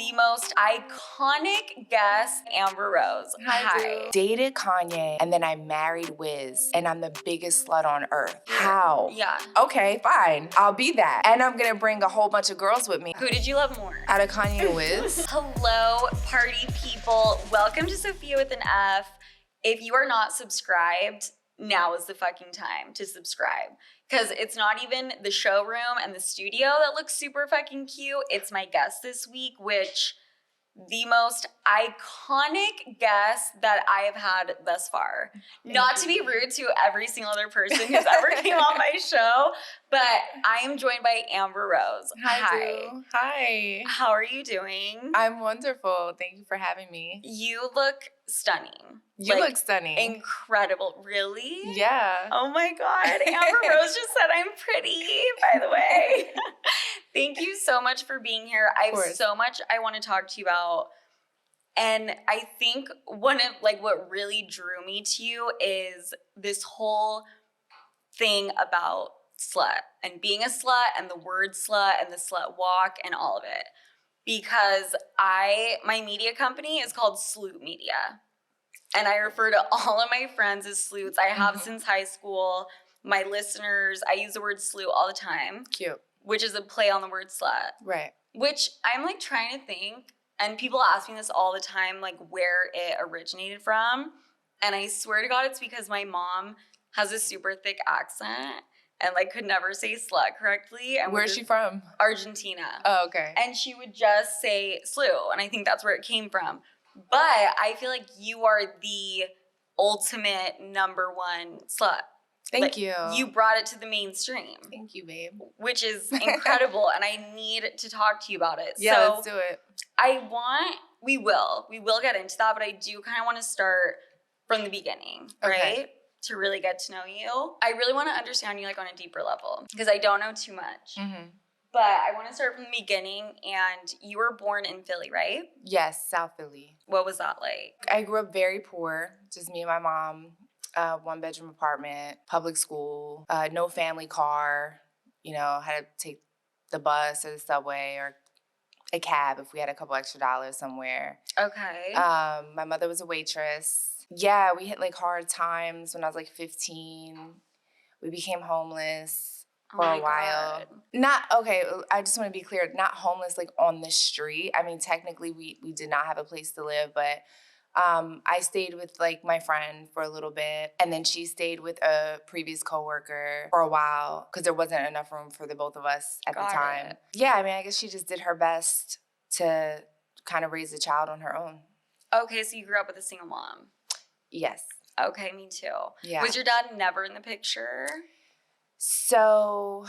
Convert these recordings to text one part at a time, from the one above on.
the most iconic guest, Amber Rose. Hi. Dated Kanye, and then I married Wiz, and I'm the biggest slut on earth. How? Yeah. Okay, fine. I'll be that. And I'm gonna bring a whole bunch of girls with me. Who did you love more? Out of Kanye and Wiz? Hello, party people. Welcome to Sofia with an F. If you are not subscribed, now is the fucking time to subscribe. Because it's not even the showroom and the studio that looks super fucking cute. It's my guest this week, which the most iconic guest that I have had thus far. Not to be rude to every single other person who's ever came on my show, but I am joined by Amber Rose. Hi. How are you doing? I'm wonderful. Thank you for having me. You look stunning. You look stunning. Incredible. Really? Yeah. Oh my God. Amber Rose just said I'm pretty, by the way. Thank you so much for being here. I have so much I want to talk to you about. And I think one of what really drew me to you is this whole thing about slut and being a slut and the word slut and the slut walk and all of it. Because my media company is called SLOOT Media. And I refer to all of my friends as sleuths. I have since high school. My listeners, I use the word sleut all the time. Cute. Which is a play on the word slut. Right. Which I'm trying to think, and people ask me this all the time, where it originated from. And I swear to God, it's because my mom has a super thick accent and could never say slut correctly. And where's she from? Argentina. Oh, okay. And she would just say sleut, and I think that's where it came from. But I feel like you are the ultimate number one slut. Thank you. You brought it to the mainstream. Thank you, babe. Which is incredible, and I need to talk to you about it. Yeah, let's do it. We will get into that, but I do kind of want to start from the beginning, right? To really get to know you. I really want to understand you on a deeper level, because I don't know too much. Mm-hmm. But I want to start from the beginning, and you were born in Philly, right? Yes, South Philly. What was that like? I grew up very poor, just me and my mom. 1-bedroom apartment, public school, no family car, had to take the bus or the subway or a cab if we had a couple extra dollars somewhere. Okay. My mother was a waitress. Yeah, we hit hard times when I was 15. We became homeless for a while. God. I just want to be clear, not homeless on the street. I mean, technically we did not have a place to live, but I stayed with my friend for a little bit, and then she stayed with a previous coworker for a while because there wasn't enough room for the both of us at the time. Yeah, I mean, I guess she just did her best to kind of raise a child on her own. Okay, so you grew up with a single mom. Yes. Okay, me too. Yeah. Was your dad never in the picture? So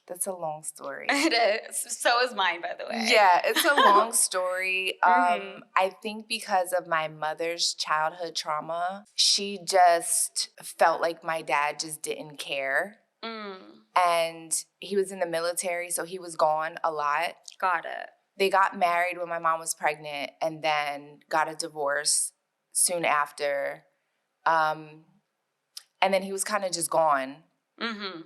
that's a long story. It is. So is mine, by the way. Yeah, it's a long story. I think because of my mother's childhood trauma, she just felt like my dad just didn't care. And he was in the military, so he was gone a lot. Got it. They got married when my mom was pregnant and then got a divorce soon after. And then he was kind of just gone. Mm-hmm.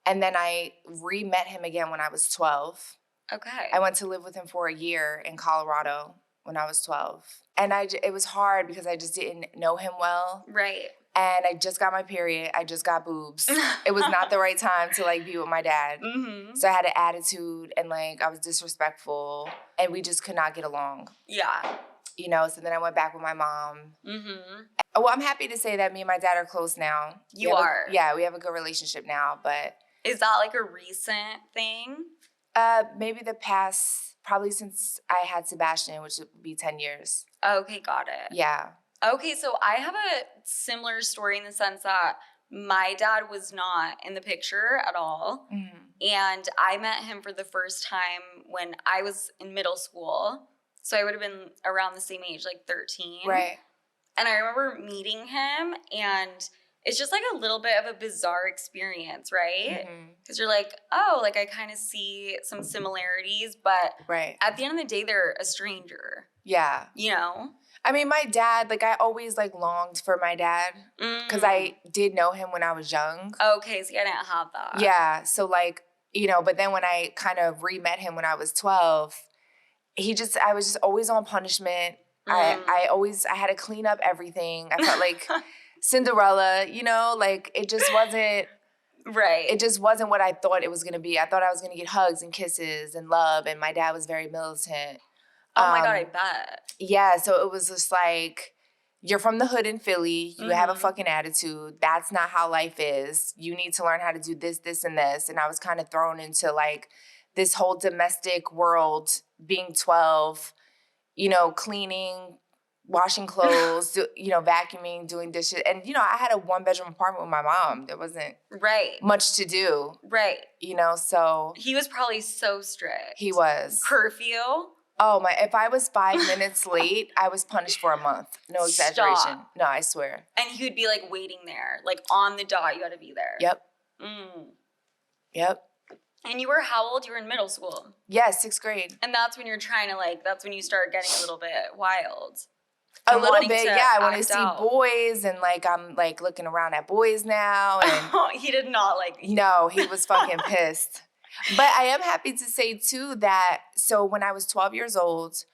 And then I re-met him again when I was 12. Okay. I went to live with him for a year in Colorado when I was 12. And it was hard because I just didn't know him well. Right. And I just got my period. I just got boobs. It was not the right time to be with my dad. Mm-hmm. So I had an attitude and I was disrespectful and we just could not get along. Yeah. So then I went back with my mom. Mm-hmm. Well, I'm happy to say that me and my dad are close now. You are? Yeah, we have a good relationship now, but... Is that a recent thing? Maybe the past, probably since I had Sebastian, which would be 10 years. Okay, got it. Yeah. Okay, so I have a similar story in the sense that my dad was not in the picture at all. Mm-hmm. And I met him for the first time when I was in middle school. So I would have been around the same age, 13. Right. And I remember meeting him, and it's just a little bit of a bizarre experience, right? Because you're I kind of see some similarities, but at the end of the day, they're a stranger. Yeah. I mean, my dad, I always longed for my dad because I did know him when I was young. Okay, so I didn't have that. Yeah, so but then when I kind of re-met him when I was 12, I was just always on punishment. I had to clean up everything. I felt like Cinderella, you know, like it just wasn't. Right. It just wasn't what I thought it was going to be. I thought I was going to get hugs and kisses and love, and my dad was very militant. Oh my God, I bet. Yeah, so it was just like, you're from the hood in Philly. You have a fucking attitude. That's not how life is. You need to learn how to do this, this, and this. And I was kind of thrown into like this whole domestic world, being 12, you know, cleaning, washing clothes, vacuuming, doing dishes. And, you know, I had a 1-bedroom apartment with my mom. There wasn't much to do. Right. You know, so. He was probably so strict. He was. Curfew? Oh, if I was 5 minutes late, I was punished for a month. No exaggeration. Stop. No, I swear. And he would be like waiting there, like on the dot, you got to be there. Yep. Yep. And you were how old? You were in middle school. Yeah, 6th grade. And that's when you're trying to that's when you start getting a little bit wild. A little bit, yeah. I want to see boys, and like I'm like looking around at boys now. And he did not like you. No, he was fucking pissed. But I am happy to say, too, that so when I was 12 years old,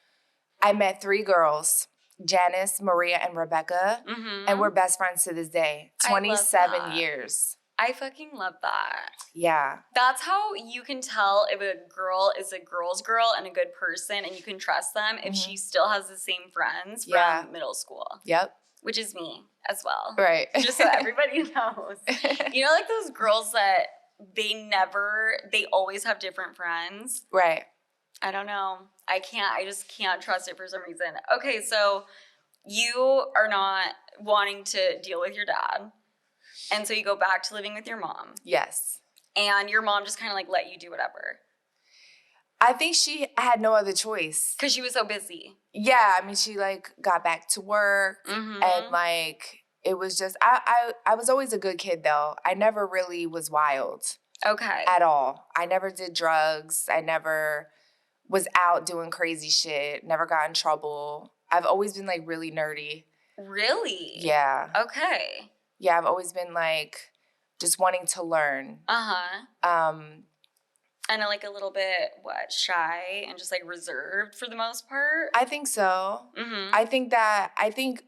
I met 3 girls, Janice, Maria, and Rebecca, and we're best friends to this day. 27 years. I fucking love that. Yeah. That's how you can tell if a girl is a girl's girl and a good person and you can trust them if she still has the same friends from middle school. Yep. Which is me as well. Right. Just so everybody knows. You know, like those girls that they always have different friends. Right. I don't know. I just can't trust it for some reason. Okay, so you are not wanting to deal with your dad. And so you go back to living with your mom. Yes. And your mom just kind of like let you do whatever. I think she had no other choice. Because she was so busy. Yeah, I mean, she like got back to work and like it was just, I was always a good kid though. I never really was wild. Okay. At all. I never did drugs. I never was out doing crazy shit. Never got in trouble. I've always been like really nerdy. Really? Yeah. Okay. Yeah, I've always been like just wanting to learn. And like a little bit, shy and just like reserved for the most part? I think so. I think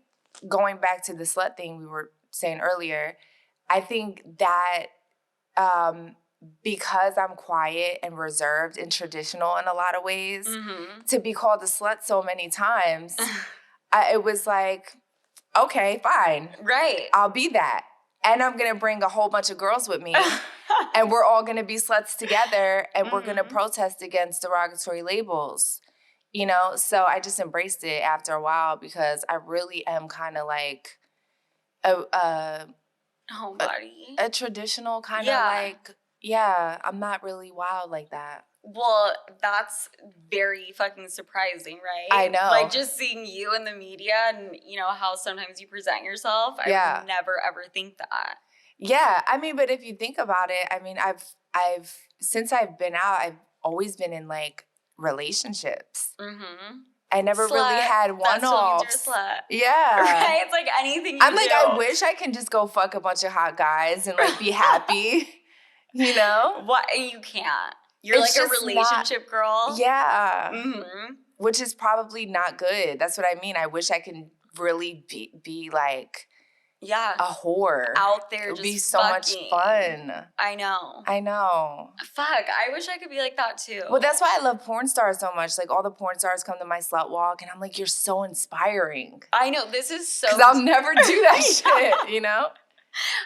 going back to the slut thing we were saying earlier, I think that because I'm quiet and reserved and traditional in a lot of ways, to be called a slut so many times, it was like, okay, fine. Right. I'll be that. And I'm going to bring a whole bunch of girls with me. And we're all going to be sluts together. And we're going to protest against derogatory labels. You know? So I just embraced it after a while because I really am kind of like a traditional kind of like, I'm not really wild like that. Well, that's very fucking surprising, right? I know. Like, just seeing you in the media and, you know, how sometimes you present yourself, I would never, ever think that. Yeah. I mean, but if you think about it, I mean, I've since I've been out, I've always been in, like, relationships. I never really had one-offs. That's what means you're a slut. Yeah. Right? It's like anything you I'm like, I wish I can just go fuck a bunch of hot guys and, like, be happy, you know? What? You can't. You're like a relationship girl. Yeah. Which is probably not good. That's what I mean. I wish I could really be like a whore. Out there It would just be so much fun. I know. Fuck. I wish I could be like that too. Well, that's why I love porn stars so much. Like all the porn stars come to my slut walk and I'm like, you're so inspiring. I know. This is so... Because I'll never do that shit, you know?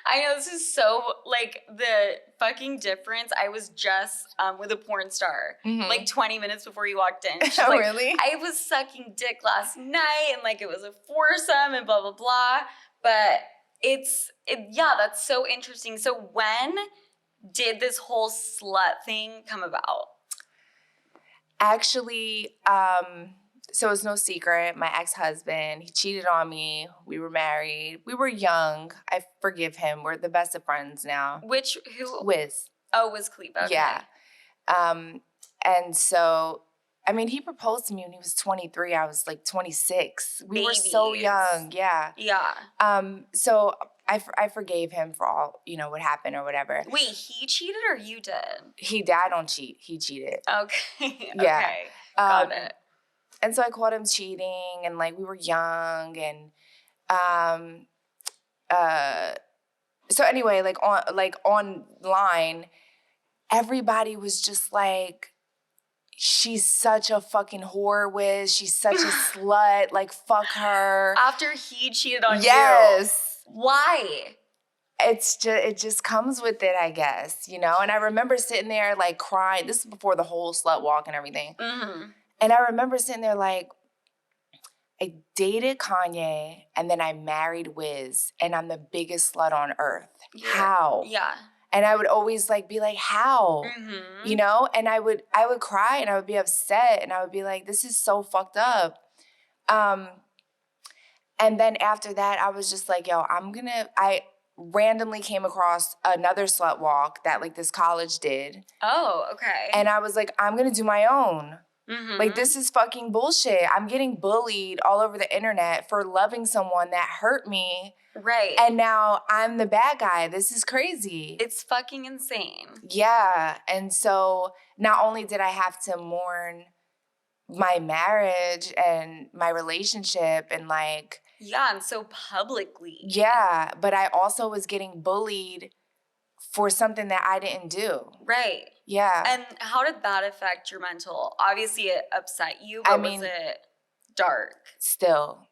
I know this is so, like, the fucking difference. I was just with a porn star, like, 20 minutes before you walked in. She's like, really? I was sucking dick last night, and, like, it was a foursome, and blah, blah, blah. But that's so interesting. So when did this whole slut thing come about? Actually, so it's no secret. My ex-husband, he cheated on me. We were married. We were young. I forgive him. We're the best of friends now. Who? Wiz. Oh, Wiz Khalifa. Okay. Yeah. And so, I mean, he proposed to me when he was 23. I was like 26. We were so young. Yeah. Yeah. So I forgave him for all, you know, what happened or whatever. Wait, he cheated or you did? I don't cheat. He cheated. Okay. Yeah. Okay. Got it. And so I caught him cheating, and like we were young, and so anyway, like online, everybody was just like, she's such a fucking whore whiz. She's such a slut. Like, fuck her. After he cheated on you. Yes. Why? It just comes with it, I guess, you know? And I remember sitting there like crying. This is before the whole slut walk and everything. Mm-hmm. And I remember sitting there like, I dated Kanye and then I married Wiz and I'm the biggest slut on earth. Yeah. How? Yeah. And I would always like be like, how? Mm-hmm. You know? And I would cry and I would be upset and I would be like, this is so fucked up. And then after that, I was just like, yo, I randomly came across another slut walk that like this college did. Oh, okay. And I was like, I'm gonna do my own. Mm-hmm. Like, this is fucking bullshit. I'm getting bullied all over the internet for loving someone that hurt me. Right. And now I'm the bad guy. This is crazy. It's fucking insane. Yeah. And so not only did I have to mourn my marriage and my relationship and like... Yeah, and so publicly. Yeah, but I also was getting bullied for something that I didn't do. Right. Yeah. And how did that affect your mental? Obviously, it upset you, but was it dark? Still.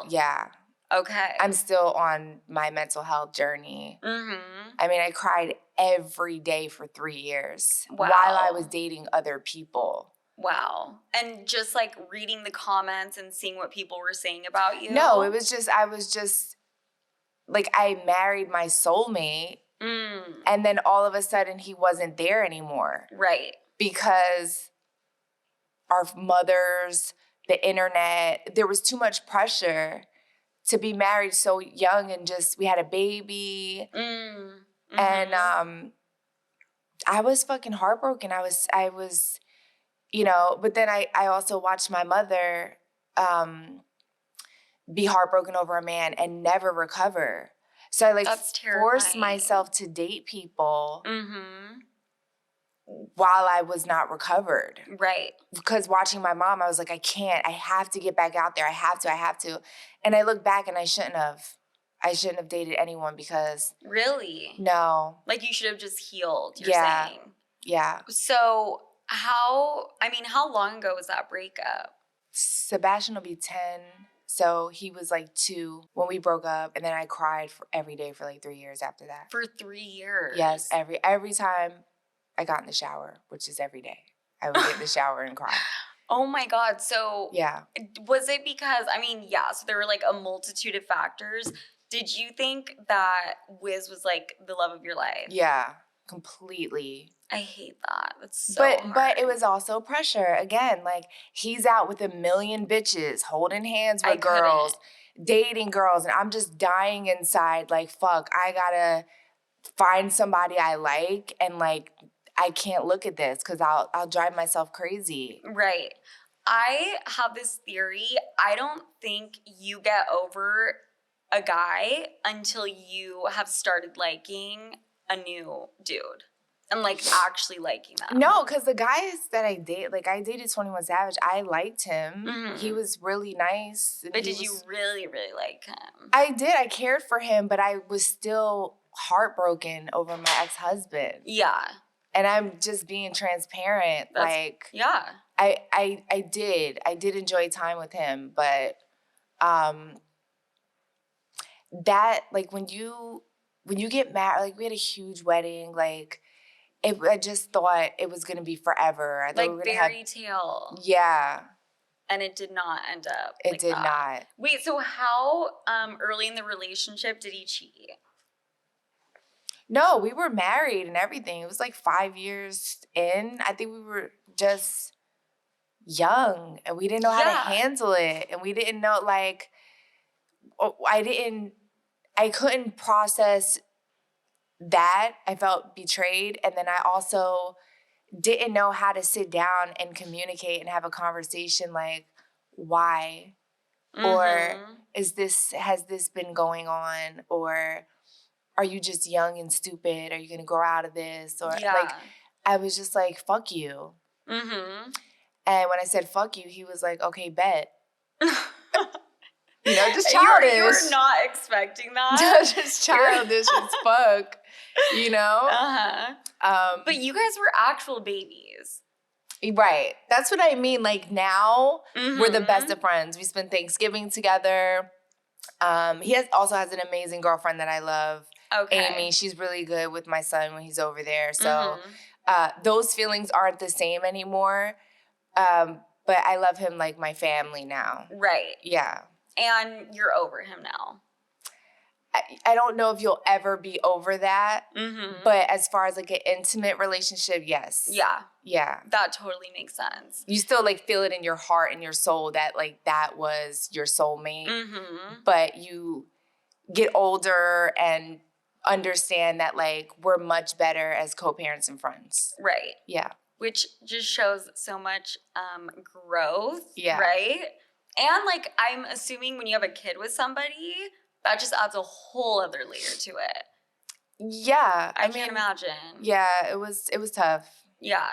Yeah. Okay. I'm still on my mental health journey. Mm-hmm. I mean, I cried every day for 3 years. Wow. While I was dating other people. Wow. And just like reading the comments and seeing what people were saying about you? No, I was just like, I married my soulmate. And then all of a sudden he wasn't there anymore. Right. Because our mothers, the internet, there was too much pressure to be married so young and just, we had a baby. Mm-hmm. And I was fucking heartbroken. I was, you know, but then I also watched my mother be heartbroken over a man and never recover. So I like forced myself to date people while I was not recovered. Right. Because watching my mom, I was like, I can't. I have to get back out there. I have to. And I look back and I shouldn't have. I shouldn't have dated anyone because... Really? No. Like you should have just healed, you're saying. Yeah. So how long ago was that breakup? Sebastian will be 10. So he was like 2 when we broke up, and then I cried every day for like 3 years after that. For 3 years? Yes, every time I got in the shower, which is every day, I would get in the shower and cry. Oh my God. So yeah, was it because, so there were like a multitude of factors. Did you think that Wiz was like the love of your life? Yeah, completely. I hate that. That's so hard. But it was also pressure. Again, like he's out with a million bitches, holding hands with girls, dating girls, and I'm just dying inside. Like, fuck, I gotta find somebody I like, and like I can't look at this because I'll drive myself crazy. Right. I have this theory. I don't think you get over a guy until you have started liking a new dude. And like actually liking them. No, because the guys that I date, like I dated 21 Savage, I liked him. Mm-hmm. He was really nice. But did you really, really like him? I did. I cared for him, but I was still heartbroken over my ex-husband. Yeah. And I'm just being transparent. Yeah. I did enjoy time with him, but that like when you get married, like we had a huge wedding, like I just thought it was going to be forever. I thought like we were gonna fairy tale. Yeah. And it did not end up It did not. Wait, so how early in the relationship did he cheat? No, we were married and everything. It was like 5 years in. I think we were just young and we didn't know how to handle it. And we didn't know, like, I couldn't process that. I felt betrayed. And then I also didn't know how to sit down and communicate and have a conversation like, why? Mm-hmm. Or has this been going on? Or are you just young and stupid? Are you going to grow out of this? Or like, I was just like, fuck you. Mm-hmm. And when I said, fuck you, he was like, okay, bet. Just childish. You were not expecting that. Just childish as fuck, But you guys were actual babies. Right. That's what I mean. Like, now we're the best of friends. We spend Thanksgiving together. He also has an amazing girlfriend that I love. Okay. Amy. She's really good with my son when he's over there. So those feelings aren't the same anymore. But I love him like my family now. Right. Yeah. And you're over him now. I don't know if you'll ever be over that. But as far as like an intimate relationship, yes. Yeah. Yeah. That totally makes sense. You still like feel it in your heart and your soul that like that was your soulmate. But you get older and understand that like we're much better as co-parents and friends. Right. Yeah. Which just shows so much growth. Yeah. Right? And like I'm assuming when you have a kid with somebody, that just adds a whole other layer to it. Yeah. I can't imagine. Yeah, it was tough. Yeah.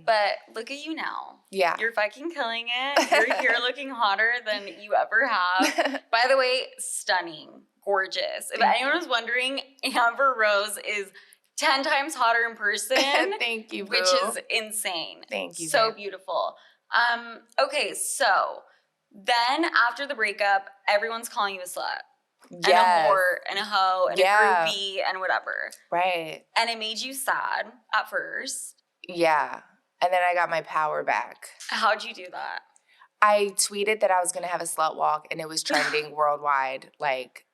But look at you now. Yeah. You're fucking killing it. You're here looking hotter than you ever have. By the way, stunning. Gorgeous. If anyone was wondering, Amber Rose is 10 times hotter in person. Thank you, boo. Which is insane. Thank you. So beautiful. Okay, so then after the breakup, everyone's calling you a slut. Yes. And a whore and a hoe and a groupie and whatever. Right. And it made you sad at first. Yeah. And then I got my power back. How'd you do that? I tweeted that I was going to have a slut walk and it was trending worldwide like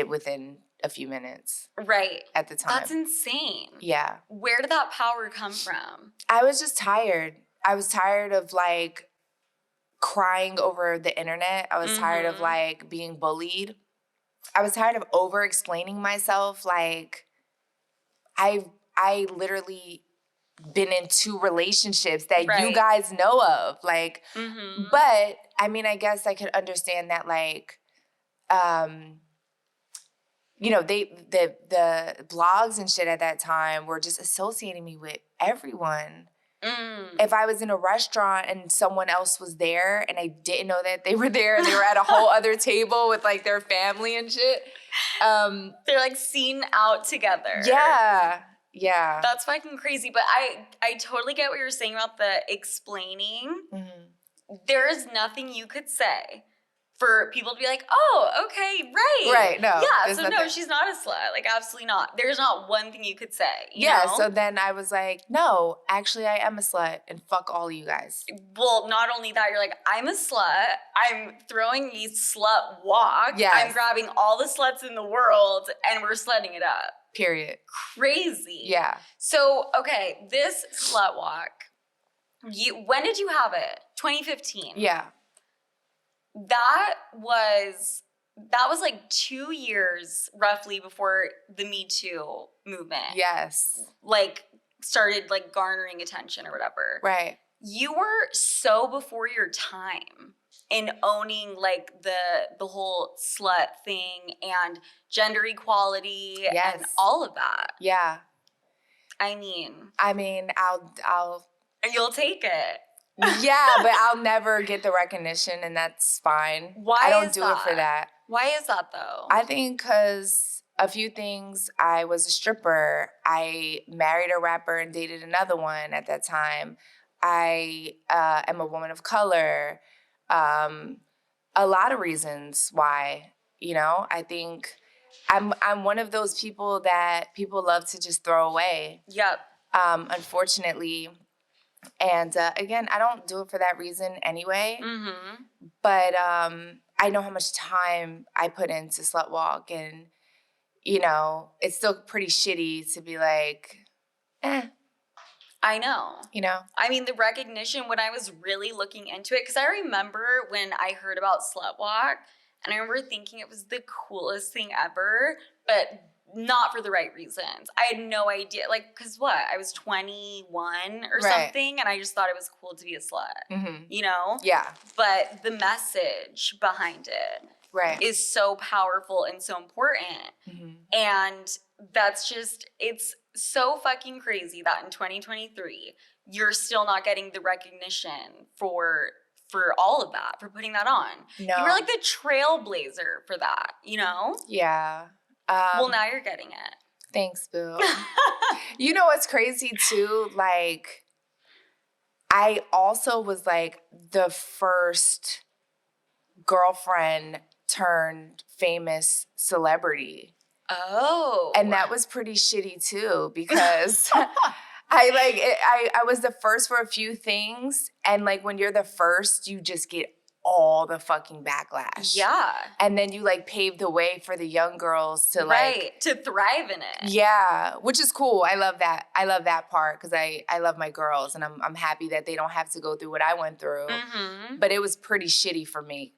within a few minutes. Right. At the time. That's insane. Yeah. Where did that power come from? I was just tired. I was tired of like crying over the internet. I was tired of like being bullied. I was tired of over-explaining myself. Like, I literally been in 2 relationships that you guys know of. Like, but, I mean, I guess I could understand that, like, the blogs and shit at that time were just associating me with everyone. If I was in a restaurant and someone else was there and I didn't know that they were there and they were at a whole other table with like their family and shit. They're like seen out together. Yeah. Yeah. That's fucking crazy. But I totally get what you're saying about the explaining. There is nothing you could say for people to be like, oh, okay, right. Right, no. Yeah, so nothing. No, she's not a slut. Like, absolutely not. There's not one thing you could say, you know? So then I was like, no, actually I am a slut, and fuck all you guys. Well, not only that, you're like, I'm a slut. I'm throwing a slut walk. Yes. I'm grabbing all the sluts in the world, and we're slutting it up. Period. Crazy. Yeah. So, okay, this slut walk, when did you have it? 2015. Yeah. That was like 2 years roughly before the Me Too movement. Yes. Like started like garnering attention or whatever. Right. You were so before your time in owning like the whole slut thing and gender equality and all of that. Yeah. I mean, I'll you'll take it. Yeah, but I'll never get the recognition, and that's fine. Why I don't is do that? it for that. Why is that, though? I think because a few things. I was a stripper. I married a rapper and dated another one at that time. I am a woman of color. A lot of reasons why, I think I'm one of those people that people love to just throw away. Yep. Unfortunately. And again, I don't do it for that reason anyway. But I know how much time I put into Slut Walk, and it's still pretty shitty to be like, I know. I mean, the recognition when I was really looking into it, because I remember when I heard about Slut Walk, and I remember thinking it was the coolest thing ever, but not for the right reasons. I had no idea. Like, because what? I was 21 or something, and I just thought it was cool to be a slut, Yeah. But the message behind it is so powerful and so important. And that's just, it's so fucking crazy that in 2023, you're still not getting the recognition for all of that, for putting that on. No. You were like the trailblazer for that, you know? Yeah. Well, now you're getting it. Thanks, Boo. You know what's crazy too? Like, I also was like the first girlfriend turned famous celebrity. Oh. And that was pretty shitty too, because I was the first for a few things. And like when you're the first, you just get all the fucking backlash. Yeah. And then you like pave the way for the young girls to to thrive in it. Yeah, which is cool. I love that. I love that part because I love my girls and I'm happy that they don't have to go through what I went through. Mm-hmm. But it was pretty shitty for me.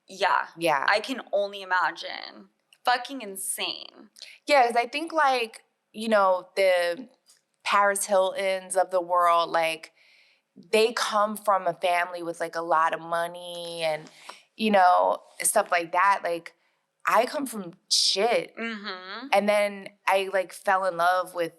Yeah. Yeah. I can only imagine. Fucking insane. Yeah, because I think like, you know, the Paris Hiltons of the world, like they come from a family with like a lot of money and, you know, stuff like that. Like I come from shit. Mm-hmm. And then I like fell in love with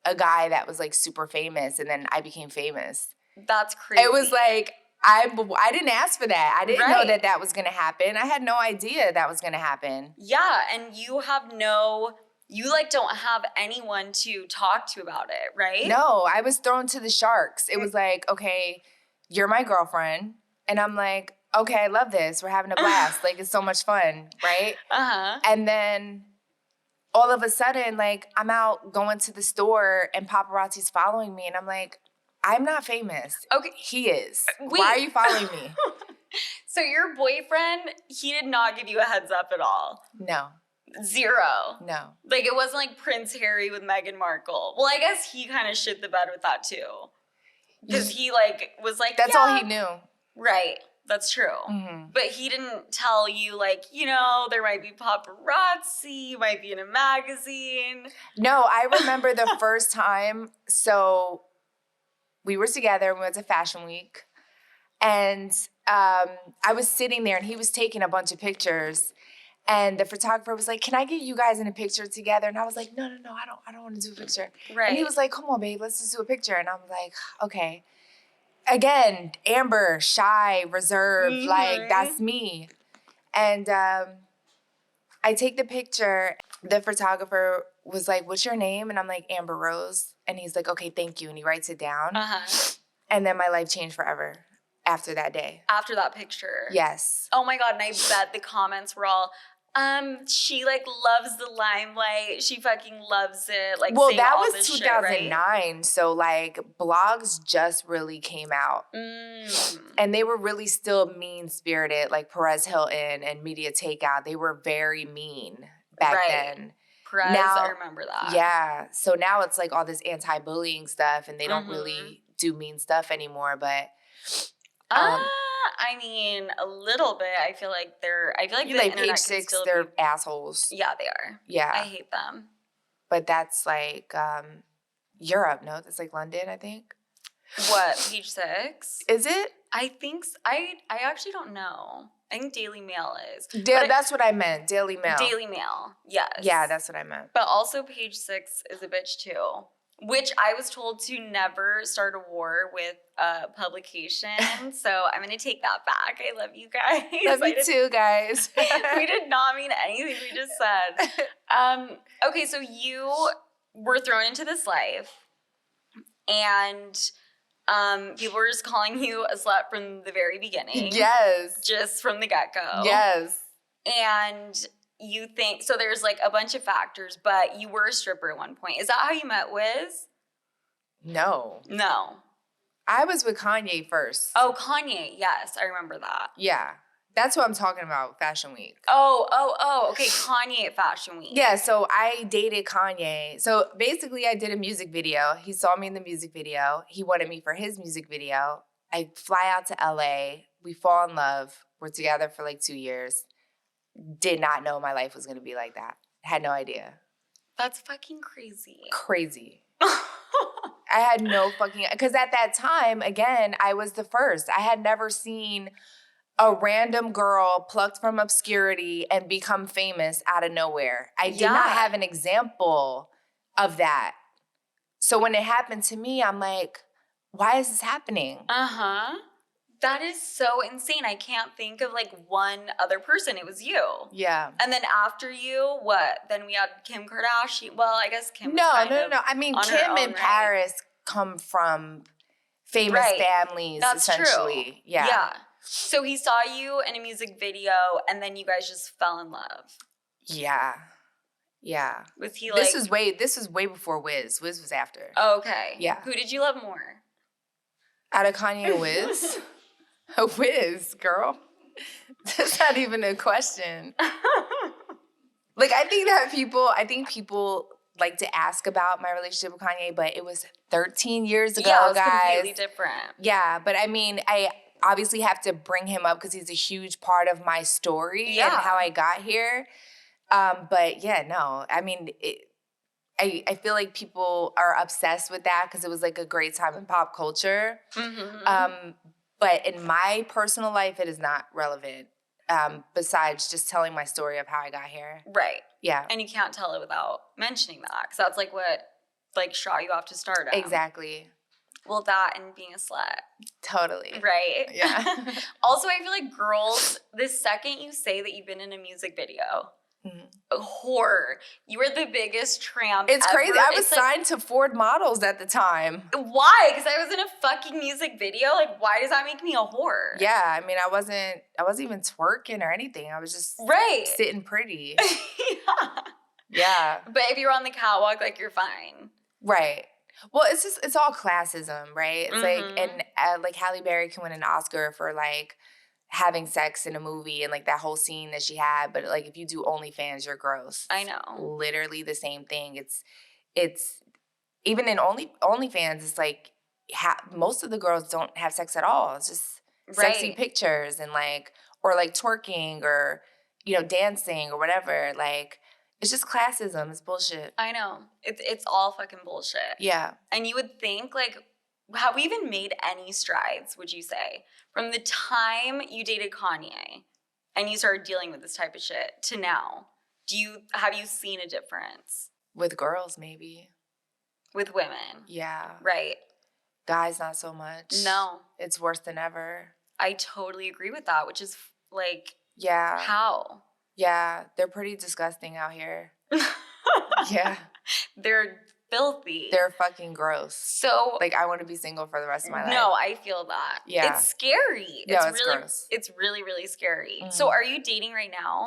a guy that was like super famous and then I became famous. That's crazy. It was like, I didn't ask for that. I didn't know Right. that was going to happen. I had no idea that was going to happen. Yeah, and you like don't have anyone to talk to about it, right? No, I was thrown to the sharks. It was like, okay, you're my girlfriend. And I'm like, okay, I love this. We're having a blast. Like, it's so much fun, right? Uh-huh. And then all of a sudden, like, I'm out going to the store and paparazzi's following me. And I'm like, I'm not famous. Okay. He is. Wait. Why are you following me? So your boyfriend, he did not give you a heads up at all? No. Zero. No. Like, it wasn't like Prince Harry with Meghan Markle. Well, I guess he kind of shit the bed with that, too. Because he, like, was like, That's all he knew. Right. That's true. Mm-hmm. But he didn't tell you, like, you know, there might be paparazzi, you might be in a magazine. No, I remember the first time. So we were together. We went to Fashion Week. And I was sitting there and he was taking a bunch of pictures. And the photographer was like, can I get you guys in a picture together? And I was like, no, I don't want to do a picture. Right. And he was like, come on, babe, let's just do a picture. And I'm like, okay. Again, Amber, shy, reserved, like that's me. And I take the picture. The photographer was like, what's your name? And I'm like, Amber Rose. And he's like, okay, thank you. And he writes it down. Uh-huh. And then my life changed forever after that day. After that picture. Yes. Oh my God. And I bet the comments were all, she like loves the limelight. She fucking loves it. Like, well, saying that all was this 2009. Shit, right? So like blogs just really came out. And they were really still mean-spirited, like Perez Hilton and Media Takeout. They were very mean back then. Perez, now, I remember that. Yeah. So now it's like all this anti-bullying stuff and they don't really do mean stuff anymore. But I mean, a little bit. I feel like you the like internet Page Six, can still they're be... assholes. Yeah, they are. Yeah. I hate them. But that's like Europe, no? That's like London, I think. What, Page Six? Is it? I think I actually don't know. I think Daily Mail is. That's what I meant. Daily Mail. Daily Mail, yes. Yeah, that's what I meant. But also Page Six is a bitch too. Which I was told to never start a war with a publication. So I'm going to take that back. I love you guys. Love you too, guys. We did not mean anything we just said. Okay, so you were thrown into this life. And people were just calling you a slut from the very beginning. Yes. Just from the get-go. Yes. And... you think, so there's like a bunch of factors, but you were a stripper at one point. Is that how you met Wiz? No. No. I was with Kanye first. Oh, Kanye. Yes, I remember that. Yeah. That's what I'm talking about, Fashion Week. Oh. Okay, Kanye at Fashion Week. Yeah, so I dated Kanye. So basically I did a music video. He saw me in the music video. He wanted me for his music video. I fly out to LA. We fall in love. We're together for like 2 years. Did not know my life was going to be like that. Had no idea. That's fucking crazy. Crazy. I had no fucking... Because at that time, again, I was the first. I had never seen a random girl plucked from obscurity and become famous out of nowhere. I did not have an example of that. So when it happened to me, I'm like, why is this happening? Uh-huh. That is so insane. I can't think of like one other person. It was you. Yeah. And then after you, what? Then we had Kim Kardashian. Well, I guess Kim was No. I mean, on her Kim own and Paris come from famous families, That's essentially. True. Yeah. So he saw you in a music video, and then you guys just fell in love. Yeah. Was he This was way before Wiz. Wiz was after. Okay. Yeah. Who did you love more? Out of Kanye and Wiz? A Wiz, girl. That's not even a question. Like, I think people like to ask about my relationship with Kanye, but it was 13 years ago, it was guys. Completely different. Yeah, but I mean, I obviously have to bring him up because he's a huge part of my story and how I got here. But yeah, no, I mean, I feel like people are obsessed with that because it was like a great time in pop culture. Mm-hmm. But in my personal life, it is not relevant. Besides just telling my story of how I got here. Right. Yeah. And you can't tell it without mentioning that because that's like what like shot you off to stardom. Exactly. Well, that and being a slut. Totally. Right? Yeah. Also, I feel like girls, the second you say that you've been in a music video, horror. You were the biggest tramp It's ever. crazy. I was signed to Ford Models at the time. Why? Because I was in a fucking music video? Like, why does that make me a whore? Yeah, I mean, I wasn't even twerking or anything. I was just sitting pretty. Yeah. But if you're on the catwalk, like, you're fine. Right. Well, it's all classism, right? It's like, and like Halle Berry can win an Oscar for like having sex in a movie and like that whole scene that she had, but like if you do OnlyFans, you're gross. I know. Literally the same thing. It's even in OnlyFans, it's like most of the girls don't have sex at all. It's just sexy pictures and like, or like twerking or, dancing or whatever. Like, it's just classism. It's bullshit. I know. It's all fucking bullshit. Yeah. And you would think, like, have we even made any strides, would you say, from the time you dated Kanye and you started dealing with this type of shit to now? Have you seen a difference? With girls, maybe. With women? Yeah. Right. Guys, not so much. No. It's worse than ever. I totally agree with that, which is like, yeah. How? Yeah, they're pretty disgusting out here. Yeah. They're filthy. They're fucking gross. So, like, I want to be single for the rest of my life. No, I feel that. Yeah. It's scary. No, it's really gross. It's really, really scary. Mm. So, are you dating right now?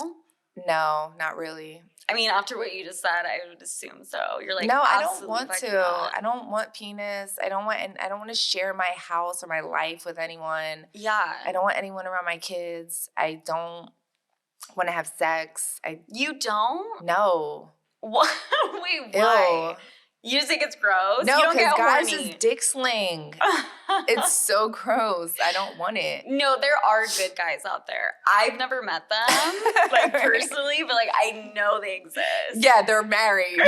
No, not really. I mean, after what you just said, I would assume so. You're like, no, I don't want to. Not. I don't want penis. I don't want to share my house or my life with anyone. Yeah. I don't want anyone around my kids. I don't want to have sex. You don't? No. What? Wait, why? Ew. You just think it's gross? No, because guys just dick sling. It's so gross. I don't want it. No, there are good guys out there. I've never met them, like, personally, but, like, I know they exist. Yeah, they're married.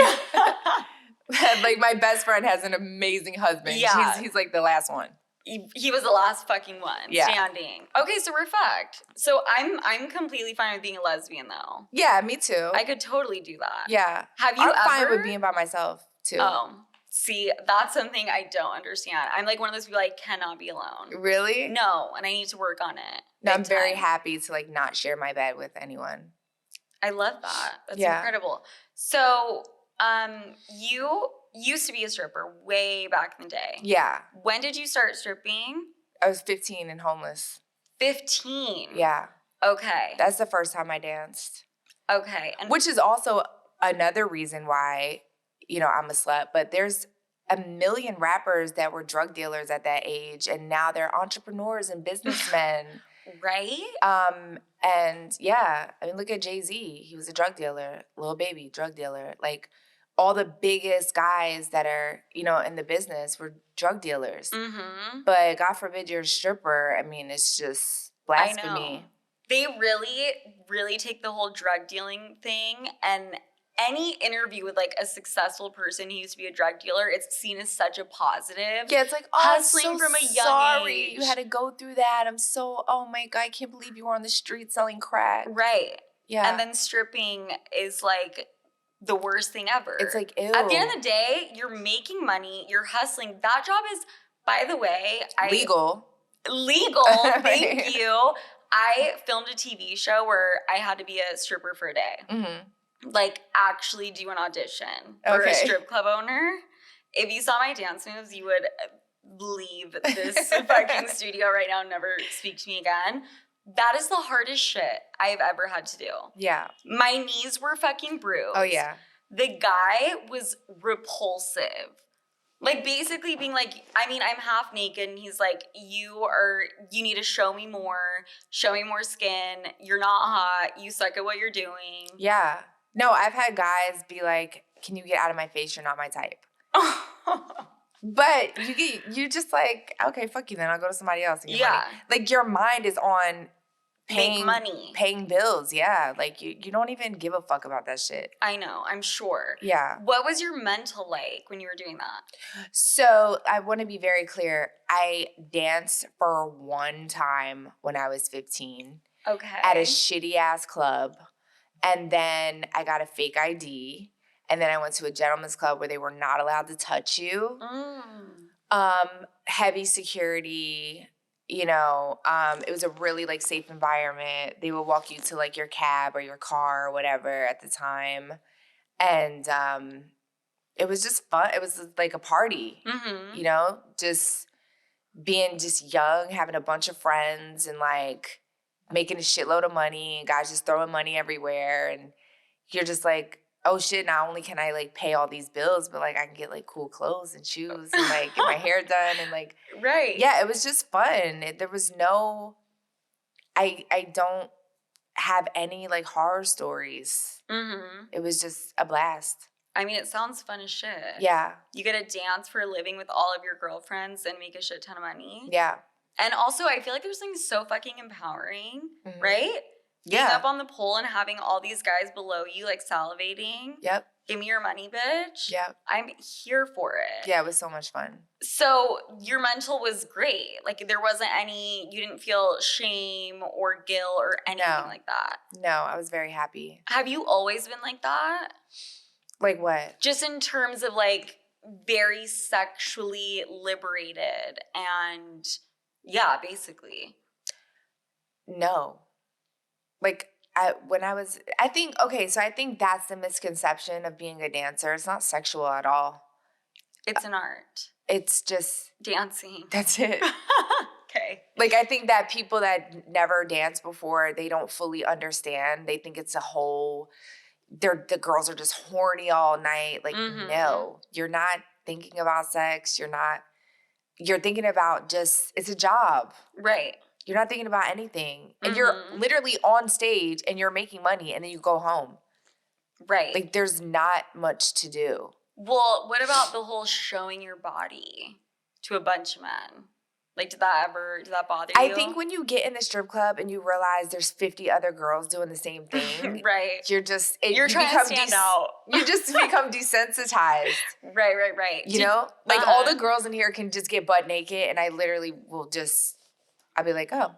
Like, my best friend has an amazing husband. Yeah. He's like the last one. He was the last fucking one standing. Okay, so we're fucked. So I'm completely fine with being a lesbian, though. Yeah, me too. I could totally do that. Yeah. I'm fine with being by myself, too. Oh, see, that's something I don't understand. I'm like one of those people I cannot be alone. Really? No, and I need to work on it. No, I'm very happy to like not share my bed with anyone. I love that. That's incredible. So, you used to be a stripper way back in the day. Yeah. When did you start stripping? I was 15 and homeless. 15? Yeah. Okay. That's the first time I danced. Okay. And which is also another reason why, I'm a slut. But there's a million rappers that were drug dealers at that age, and now they're entrepreneurs and businessmen. Right? And yeah, I mean, look at Jay-Z. He was a drug dealer. Lil Baby, drug dealer. Like, all the biggest guys that are, in the business were drug dealers. Mm-hmm. But God forbid you're a stripper. I mean, it's just blasphemy. I know. They really, really take the whole drug dealing thing, and any interview with like a successful person who used to be a drug dealer, it's seen as such a positive. Yeah, it's like, hustling from a young age. You had to go through that. Oh my God, I can't believe you were on the street selling crack. Right. Yeah. And then stripping is like the worst thing ever. It's like, ew. At the end of the day, you're making money, you're hustling. That job is By the way, Legal, thank you. I filmed a TV show where I had to be a stripper for a day. Mm-hmm. Like, actually do an audition for a strip club owner. If you saw my dance moves, you would leave this fucking studio right now and never speak to me again. That is the hardest shit I've ever had to do. Yeah. My knees were fucking bruised. Oh, yeah. The guy was repulsive. Like, basically being like, I mean, I'm half naked, and he's like, you need to show me more skin. You're not hot. You suck at what you're doing. Yeah. No, I've had guys be like, can you get out of my face? You're not my type. But you just like, okay, fuck you then. I'll go to somebody else. And get money. Like, your mind is on paying bills. Yeah. Like, you don't even give a fuck about that shit. I know. I'm sure. Yeah. What was your mental like when you were doing that? So I want to be very clear. I danced for one time when I was 15. Okay. At a shitty ass club. And then I got a fake ID. And then I went to a gentleman's club where they were not allowed to touch you. Heavy security, you know. It was a really, like, safe environment. They would walk you to, like, your cab or your car or whatever at the time. And it was just fun. It was, like, a party, you know? Just being just young, having a bunch of friends and, like, making a shitload of money. And guys just throwing money everywhere. And you're just like, oh shit, not only can I, like, pay all these bills, but, like, I can get, like, cool clothes and shoes and, like, get my hair done and, like. Right. Yeah, it was just fun. There was no, I don't have any, like, horror stories. It was just a blast. I mean, it sounds fun as shit. Yeah. You get to dance for a living with all of your girlfriends and make a shit ton of money. Yeah. And also, I feel like there's something so fucking empowering, right? Being up on the pole and having all these guys below you, like, salivating. Yep. Give me your money, bitch. Yep. I'm here for it. Yeah, it was so much fun. So your mental was great. Like, there wasn't you didn't feel shame or guilt or anything like that. No, I was very happy. Have you always been like that? Like what? Just in terms of, like, very sexually liberated and, yeah, basically. No. Like, I think that's the misconception of being a dancer. It's not sexual at all. It's an art. It's just dancing. That's it. Okay. Like, I think that people that never danced before, they don't fully understand. They think it's the girls are just horny all night. Like, no, you're not thinking about sex. You're thinking about just, it's a job. Right. You're not thinking about anything. And you're literally on stage and you're making money and then you go home. Right. Like, there's not much to do. Well, what about the whole showing your body to a bunch of men? Like, did that bother you? I think when you get in the strip club and you realize there's 50 other girls doing the same thing. Right. You're trying to stand out. You just become desensitized. Right. You know? Like, all the girls in here can just get butt naked and I literally will I'll be like, oh.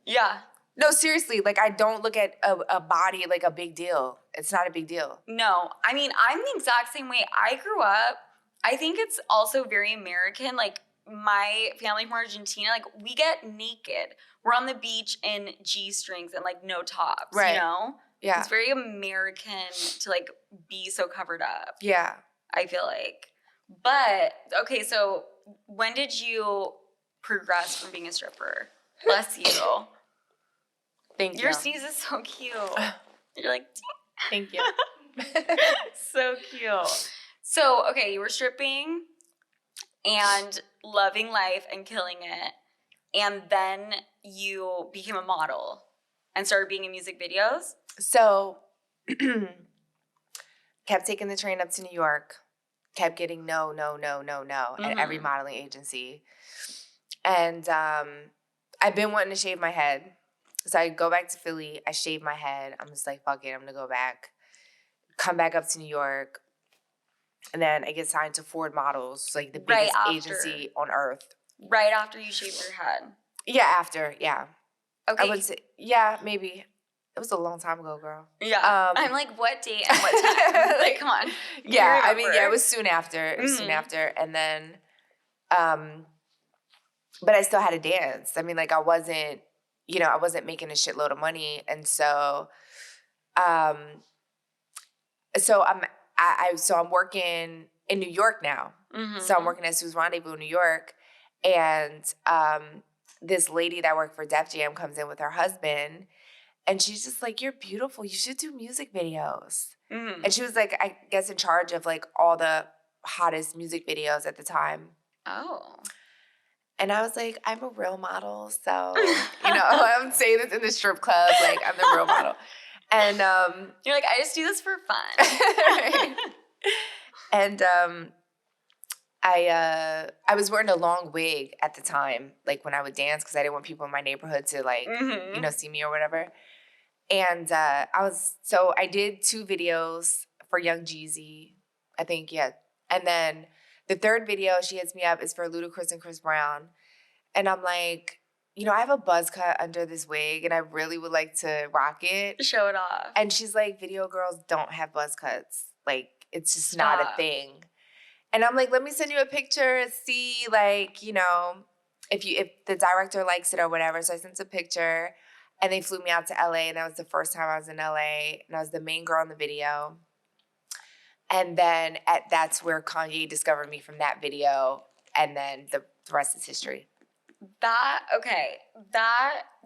Yeah. No, seriously. Like, I don't look at a body like a big deal. It's not a big deal. No. I mean, I'm the exact same way. I grew up, I think it's also very American. Like, my family from Argentina, like, we get naked. We're on the beach in G-strings and, like, no tops, you know? Yeah. It's very American to, like, be so covered up. Yeah. I feel like. But, okay, so when did you progress from being a stripper? Bless you. Thank you. Your sneeze is so cute. You're like, thank you. So cute. So, okay, you were stripping and loving life and killing it. And then you became a model and started being in music videos? So, kept taking the train up to New York. Kept getting no at every modeling agency. And I've been wanting to shave my head. So I go back to Philly. I shave my head. I'm just like, fuck it. I'm going to go back. Come back up to New York. And then I get signed to Ford Models, like the biggest agency on earth. Right after you shaved your head? Yeah, after. Yeah. Okay. I would say, yeah, maybe. It was a long time ago, girl. Yeah. I'm like, what date and what time? Like, come on. Yeah, I mean, yeah, it was soon after. It was soon after. And then but I still had to dance. I mean, like, I wasn't making a shitload of money. And so, so I'm working in New York now. Mm-hmm. So I'm working at Sue's Rendezvous in New York. And this lady that worked for Def Jam comes in with her husband. And she's just like, you're beautiful. You should do music videos. Mm-hmm. And she was like, I guess in charge of like all the hottest music videos at the time. Oh. And I was like, I'm a real model. So, I'm saying this in the strip club. Like, I'm the real model. And you're like, I just do this for fun. Right. And I was wearing a long wig at the time, like when I would dance, because I didn't want people in my neighborhood to like, mm-hmm. See me or whatever. And I did 2 videos for Young Jeezy, I think, yeah. And then the third video she hits me up is for Ludacris and Chris Brown. And I'm like, I have a buzz cut under this wig and I really would like to rock it. Show it off. And she's like, video girls don't have buzz cuts. Like, it's just not a thing. And I'm like, let me send you a picture and see, like, if the director likes it or whatever. So I sent a picture. And they flew me out to LA, and that was the first time I was in LA, and I was the main girl in the video. And then that's where Kanye discovered me from that video, and then the rest is history.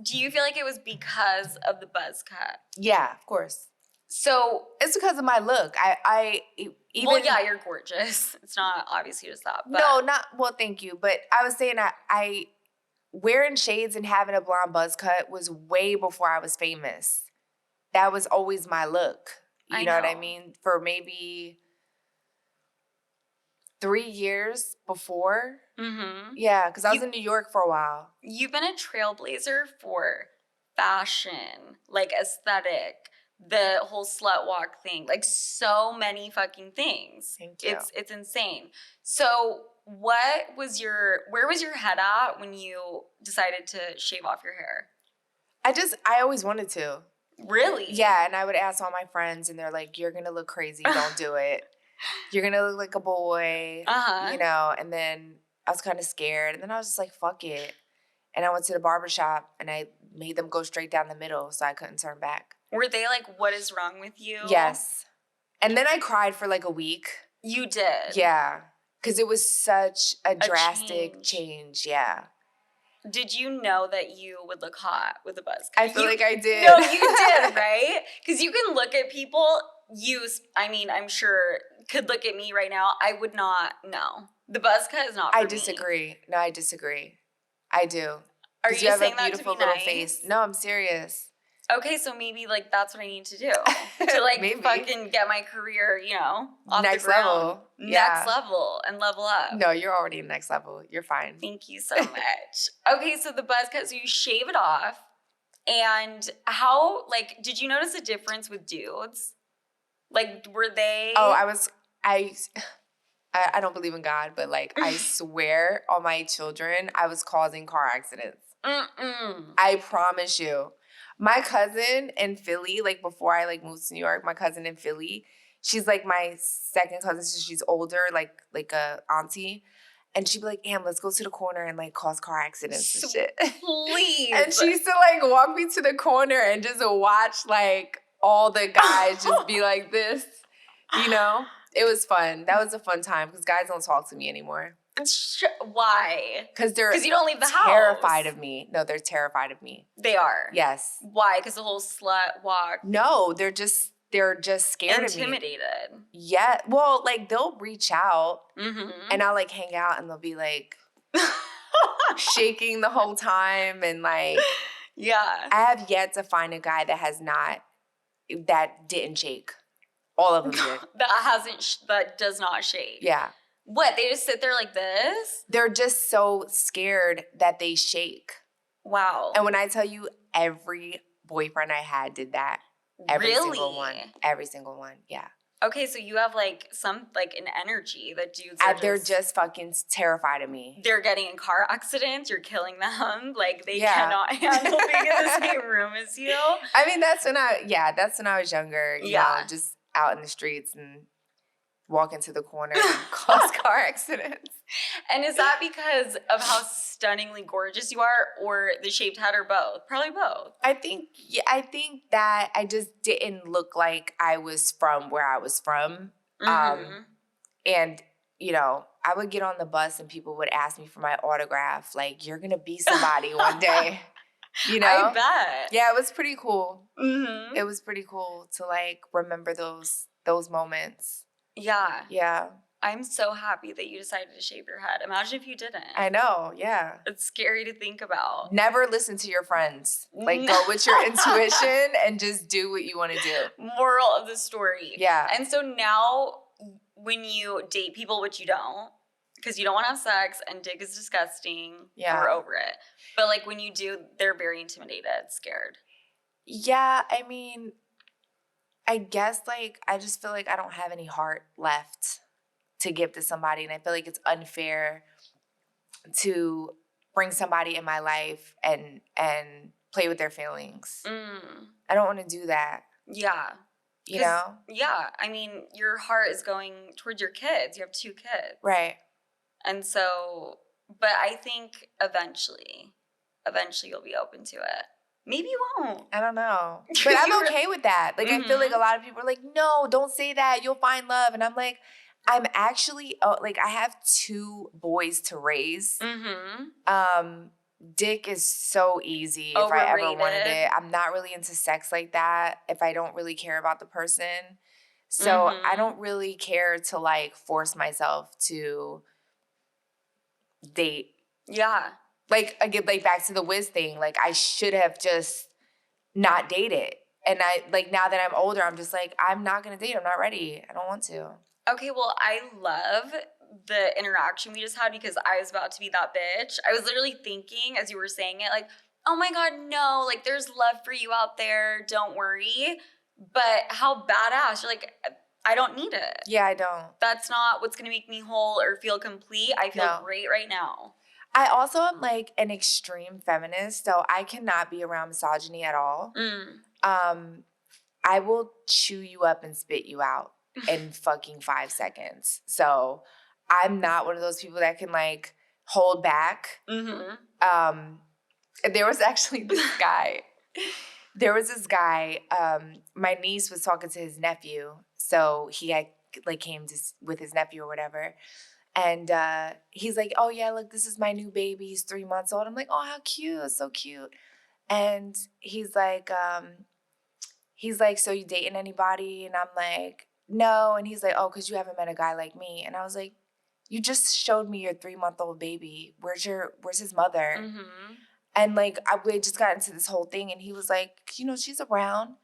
Do you feel like it was because of the buzz cut? Yeah, of course. So it's because of my look. Well, yeah, you're gorgeous. It's not obviously just that. But. No, well, thank you. But I was saying I wearing shades and having a blonde buzz cut was way before I was famous. That was always my look. You know what I mean? For maybe 3 years before. Mm-hmm. Yeah, because I was in New York for a while. You've been a trailblazer for fashion, like aesthetic, the whole slut walk thing, like so many fucking things. Thank you. It's insane. So where was your head at when you decided to shave off your hair? I always wanted to. Really? Yeah, and I would ask all my friends, and they're like, you're going to look crazy. Don't do it. You're going to look like a boy. Uh-huh. And then I was kind of scared. And then I was just like, fuck it. And I went to the barbershop, and I made them go straight down the middle so I couldn't turn back. Were they like, what is wrong with you? Yes. And then I cried for like a week. You did? Yeah. Because it was such a drastic change. Yeah. Did you know that you would look hot with a buzz cut? I feel like I did. No, you did, right? Because you can look at people, I'm sure, could look at me right now. I would not know. The buzz cut is not for me. I disagree. No, I disagree. I do. Are you saying that to be little nice? Face. No, I'm serious. Okay, so maybe like that's what I need to do to like fucking get my career, off next the ground. Level. Next level and level up. No, you're already next level. You're fine. Thank you so much. Okay, so the buzz cut, so you shave it off, and how did you notice a difference with dudes? Like, were they? Oh, I don't believe in God, but like I swear on my children, I was causing car accidents. I promise you. My cousin in Philly, like before I moved to New York, my cousin in Philly, she's like my second cousin, so she's older, like a auntie. And she'd be like, Am, let's go to the corner and like cause car accidents and shit. Please. And she used to like walk me to the corner and just watch like all the guys just be like this, It was fun. That was a fun time because guys don't talk to me anymore. Why? Because you don't leave the house. Terrified of me. No, they're terrified of me. They are? Yes. Why? Because the whole slut walk? No, they're just scared of me. Intimidated. Yeah. Well, like they'll reach out and I'll like hang out and they'll be like shaking the whole time and like. Yeah. I have yet to find a guy that didn't shake. All of them did. That does not shake. Yeah. What? They just sit there like this? They're just so scared that they shake. Wow. And when I tell you, every boyfriend I had did that. Every single one. Every single one. Yeah. Okay, so you have an energy that dudes they're just fucking terrified of me. They're getting in car accidents. You're killing them. Like they cannot handle being in the same room as you. I mean, that's when I was younger. You know, just out in the streets and walk into the corner and cause car accidents. And is that because of how stunningly gorgeous you are, or the shaved head, or both? Probably both. I think that I just didn't look like I was from where I was from. And, you know, I would get on the bus and people would ask me for my autograph. Like, you're going to be somebody one day, you know? I bet. Yeah, it was pretty cool. Mm-hmm. It was pretty cool to, like, remember those moments. Yeah. Yeah. I'm so happy that you decided to shave your head. Imagine if you didn't. I know, yeah. It's scary to think about. Never listen to your friends. Like, go with your intuition and just do what you want to do. Moral of the story. Yeah. And so now when you date people, which you don't, because you don't want to have sex and dick is disgusting. Yeah. We're over it. But, like, when you do, they're very intimidated, scared. Yeah, I mean, I guess, like, I just feel like I don't have any heart left to give to somebody. And I feel like it's unfair to bring somebody in my life and play with their feelings. I don't want to do that. Yeah. You know? Yeah. I mean, your heart is going towards your kids. You have 2 kids. Right. And so, but I think eventually you'll be open to it. Maybe you won't. I don't know. But I'm okay with that. Like, I feel like a lot of people are like, no, don't say that. You'll find love. And I'm like, I'm actually, like, I have 2 boys to raise. Dick is so easy if I ever wanted it. I'm not really into sex like that if I don't really care about the person. So I don't really care to, like, force myself to date. Yeah. Like, I get, like, back to the Wiz thing. Like, I should have just not dated. And I, like, now that I'm older, I'm just like, I'm not going to date. I'm not ready. I don't want to. Okay, well, I love the interaction we just had because I was about to be that bitch. I was literally thinking as you were saying it, like, oh my God, no, like, there's love for you out there. Don't worry. But how badass. You're like, I don't need it. Yeah, I don't. That's not what's going to make me whole or feel complete. I feel great right now. I also am, like, an extreme feminist, so I cannot be around misogyny at all. I will chew you up and spit you out in fucking 5 seconds. So I'm not one of those people that can, like, hold back. There was actually this guy. My niece was talking to his nephew. So he had, like, came with his nephew or whatever. And he's like, oh, yeah, look, this is my new baby. He's 3 months old. I'm like, oh, how cute. So cute. And he's like, so you dating anybody? And I'm like, no. And he's like, oh, because you haven't met a guy like me. And I was like, you just showed me your 3-month-old baby. Where's his mother? And, like, we just got into this whole thing. And he was like, you know, she's around.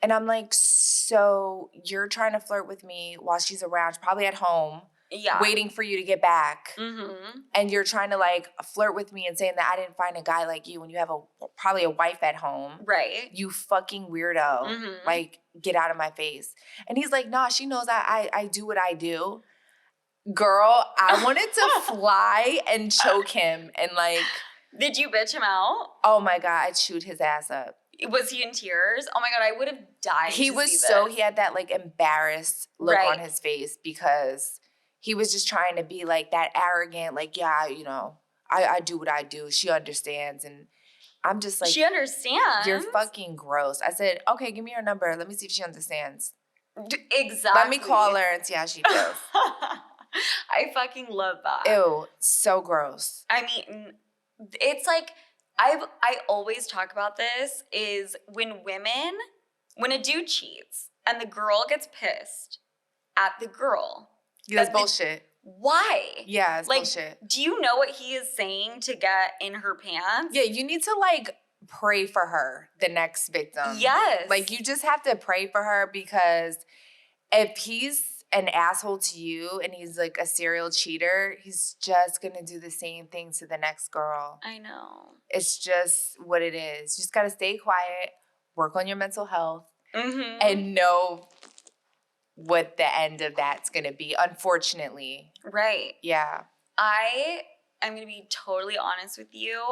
And I'm like, so you're trying to flirt with me while she's around, probably at home. Yeah. Waiting for you to get back. And you're trying to, like, flirt with me and saying that I didn't find a guy like you when you have probably a wife at home. Right. You fucking weirdo. Like, get out of my face. And he's like, nah, she knows I do what I do. Girl, I wanted to fly and choke him and, like. Did you bitch him out? Oh my God, I chewed his ass up. Was he in tears? Oh my God, I would have died. He had that, like, embarrassed look on his face because he was just trying to be, like, that arrogant, like, yeah, you know, I do what I do. She understands. And I'm just like. She understands? You're fucking gross. I said, okay, give me her number. Let me see if she understands. Exactly. Let me call her and see how she feels. I fucking love that. Ew, so gross. I mean, it's like, I always talk about this is when a dude cheats and the girl gets pissed at the girl. Yeah, that's bullshit. Why? Yeah, it's like, bullshit. Do you know what he is saying to get in her pants? Yeah, you need to, like, pray for her, the next victim. Yes. Like, you just have to pray for her because if he's an asshole to you and he's, like, a serial cheater, he's just going to do the same thing to the next girl. I know. It's just what it is. You just got to stay quiet, work on your mental health, and know what the end of that's going to be, unfortunately. Right. Yeah. I'm going to be totally honest with you.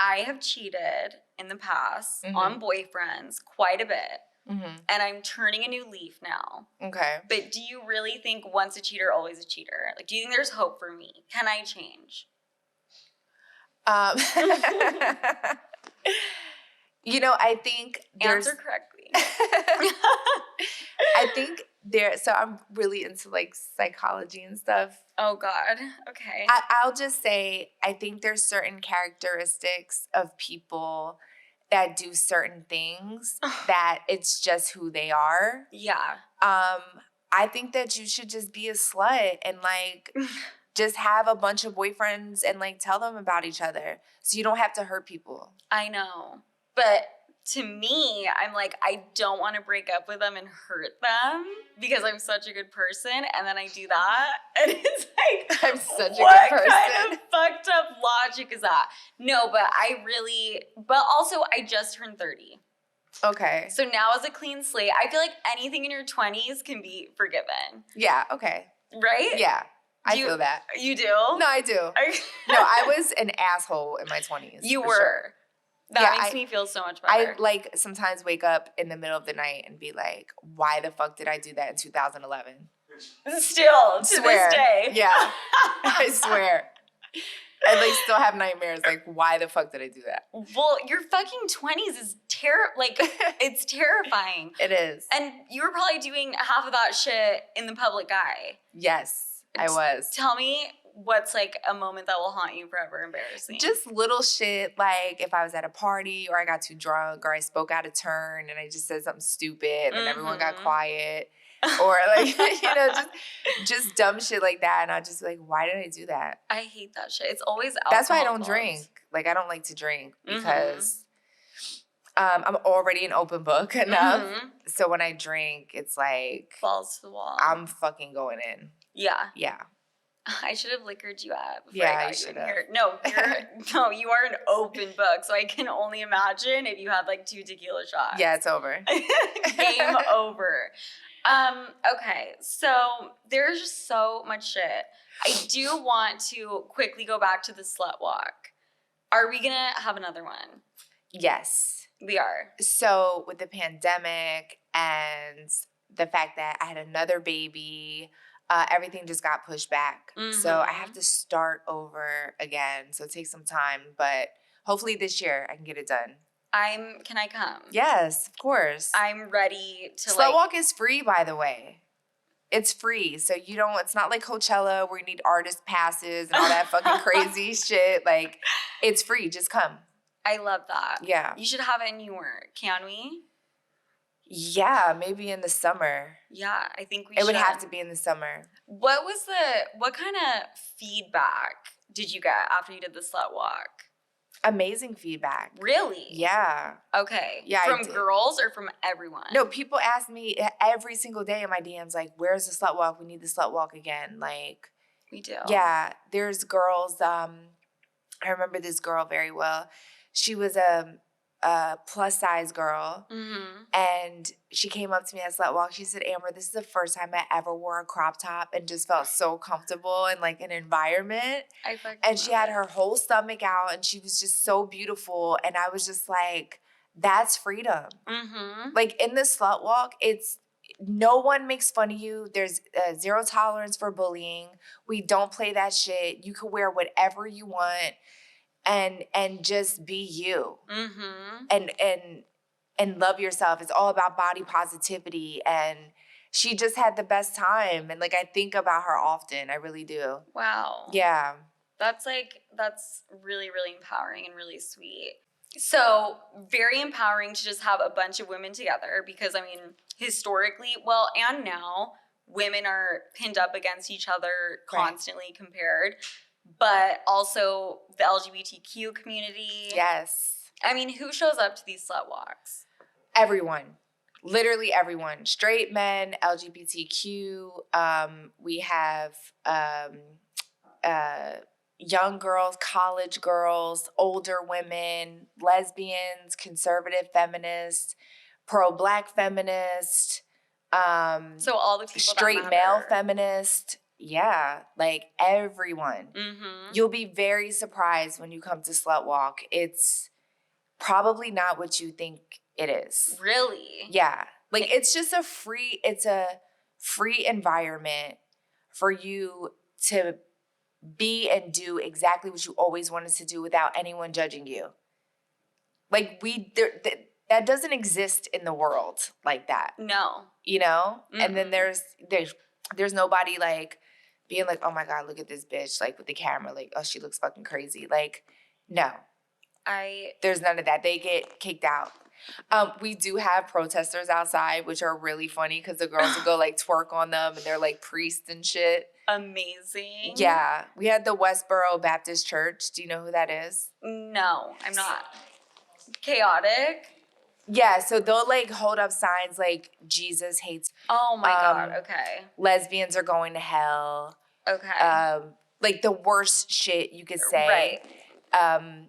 I have cheated in the past on boyfriends quite a bit. And I'm turning a new leaf now. Okay. But do you really think once a cheater, always a cheater? Like, do you think there's hope for me? Can I change? You know, I think there's... Answer correctly. I think so I'm really into, like, psychology and stuff. Oh, God. Okay. I'll just say, I think there's certain characteristics of people that do certain things that it's just who they are. Yeah. I think that you should just be a slut and, like, just have a bunch of boyfriends and, like, tell them about each other so you don't have to hurt people. I know. But to me, I'm like, I don't want to break up with them and hurt them because I'm such a good person. And then I do that. And it's like, I'm such a good person. What kind of fucked up logic is that? No, but also I just turned 30. Okay. So now as a clean slate, I feel like anything in your 20s can be forgiven. Yeah, okay. Right? Yeah. I feel that. You do? No, I do. No, I was an asshole in my 20s. You were. Sure. That makes me feel so much better. I, like, sometimes wake up in the middle of the night and be like, why the fuck did I do that in 2011? Still, to this day. Yeah. I swear. I, like, still have nightmares. Like, why the fuck did I do that? Well, your fucking 20s is it's terrifying. It is. And you were probably doing half of that shit in the public eye. Yes, I was. Tell me what's, like, a moment that will haunt you forever embarrassing. Just little shit, like if I was at a party or I got too drunk or I spoke out of turn and I just said something stupid and everyone got quiet. Or, like, you know, just dumb shit like that. And I'll just be like, why did I do that? I hate that shit. It's always alcohol. That's why I don't drink. Like, I don't like to drink because I'm already an open book enough. So when I drink, it's like... falls to the wall. I'm fucking going in. Yeah. Yeah. I should have liquored you up before I got you in here. No, you are an open book, so I can only imagine if you had, like, 2 tequila shots. Yeah, it's over. Game over. Okay, so there's just so much shit. I do want to quickly go back to the slut walk. Are we gonna have another one? Yes. We are. So with the pandemic and the fact that I had another baby, everything just got pushed back. So I have to start over again. So it takes some time, but hopefully this year I can get it done. Can I come? Yes, of course. I'm ready to Slut Walk is free, by the way. It's free. So it's not like Coachella where you need artist passes and all that fucking crazy shit. Like, it's free. Just come. I love that. Yeah. You should have it in New York. Can we? Yeah, maybe in the summer. Yeah, I think we should. It would have to be in the summer. What kind of feedback did you get after you did the Slut Walk? Amazing feedback. Really? Yeah. Okay. Yeah. From girls or from everyone? No, people ask me every single day in my DMs, like, where's the Slut Walk? We need the Slut Walk again. Like, we do. Yeah. There's girls. I remember this girl very well. She was a plus size girl. And she came up to me at Slut Walk. She said, Amber, this is the first time I ever wore a crop top and just felt so comfortable in, like, an environment. And she had her whole stomach out and she was just so beautiful. And I was just like, that's freedom. Like, in the Slut Walk, no one makes fun of you. There's zero tolerance for bullying. We don't play that shit. You can wear whatever you want. And just be you. And love yourself. It's all about body positivity. And she just had the best time. And, like, I think about her often. I really do. Wow. Yeah. That's really, really empowering and really sweet. So very empowering to just have a bunch of women together because, I mean, historically, well, and now, women are pinned up against each other, constantly compared. But also the LGBTQ community. Yes. I mean, who shows up to these slut walks? Everyone. Literally everyone. Straight men, LGBTQ. We have young girls, college girls, older women, lesbians, conservative feminists, pro-Black feminists. So all the people straight that male feminist. Yeah, like everyone. Mm-hmm. You'll be very surprised when you come to Slut Walk. It's probably not what you think it is. Really? Yeah. Like it's just a free environment for you to be and do exactly what you always wanted to do without anyone judging you. Like that doesn't exist in the world like that. No. You know? Mm-mm. And then there's nobody like being like, oh my God, look at this bitch, like with the camera, like, oh, she looks fucking crazy. Like, no. There's none of that. They get kicked out. We do have protesters outside, which are really funny because the girls will go like twerk on them and they're like priests and shit. Amazing. Yeah. We had the Westboro Baptist Church. Do you know who that is? No, I'm not. Chaotic? Yeah, so they'll like hold up signs like Jesus hates. Oh my God, okay. Lesbians are going to hell. Okay. Like the worst shit you could say. Right.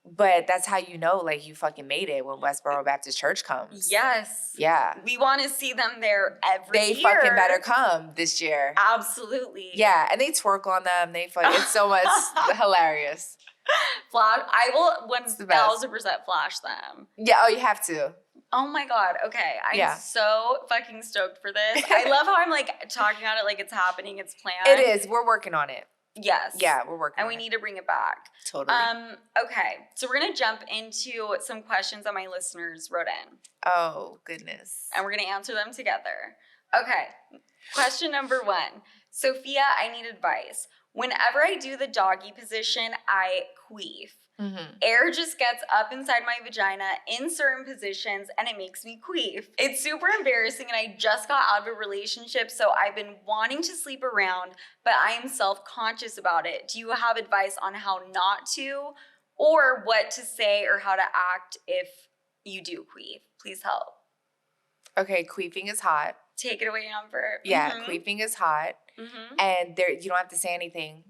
But that's how you know, like, you fucking made it when Westboro Baptist Church comes. Yes. Yeah. We want to see them there every year. They fucking better come this year. Absolutely. Yeah, and they twerk on them. It's so much hilarious. I will 1000% flash them. Yeah, oh, you have to. Oh my God. Okay. I'm so fucking stoked for this. I love how I'm like talking about it like it's happening, it's planned. It is. We're working on it. Yes. Yeah, we're working on it. And we need to bring it back. Totally. Okay. So we're going to jump into some questions that my listeners wrote in. Oh, goodness. And we're going to answer them together. Okay. Question number 1. Sophia, I need advice. Whenever I do the doggy position, I queef. Mm-hmm. Air just gets up inside my vagina in certain positions and it makes me queef. It's super embarrassing and I just got out of a relationship, so I've been wanting to sleep around, but I am self-conscious about it. Do you have advice on how not to, or what to say or how to act if you do queef? Please help. Okay, queefing is hot. Take it away, Amber. Yeah, queefing is hot. Mm-hmm. And you don't have to say anything.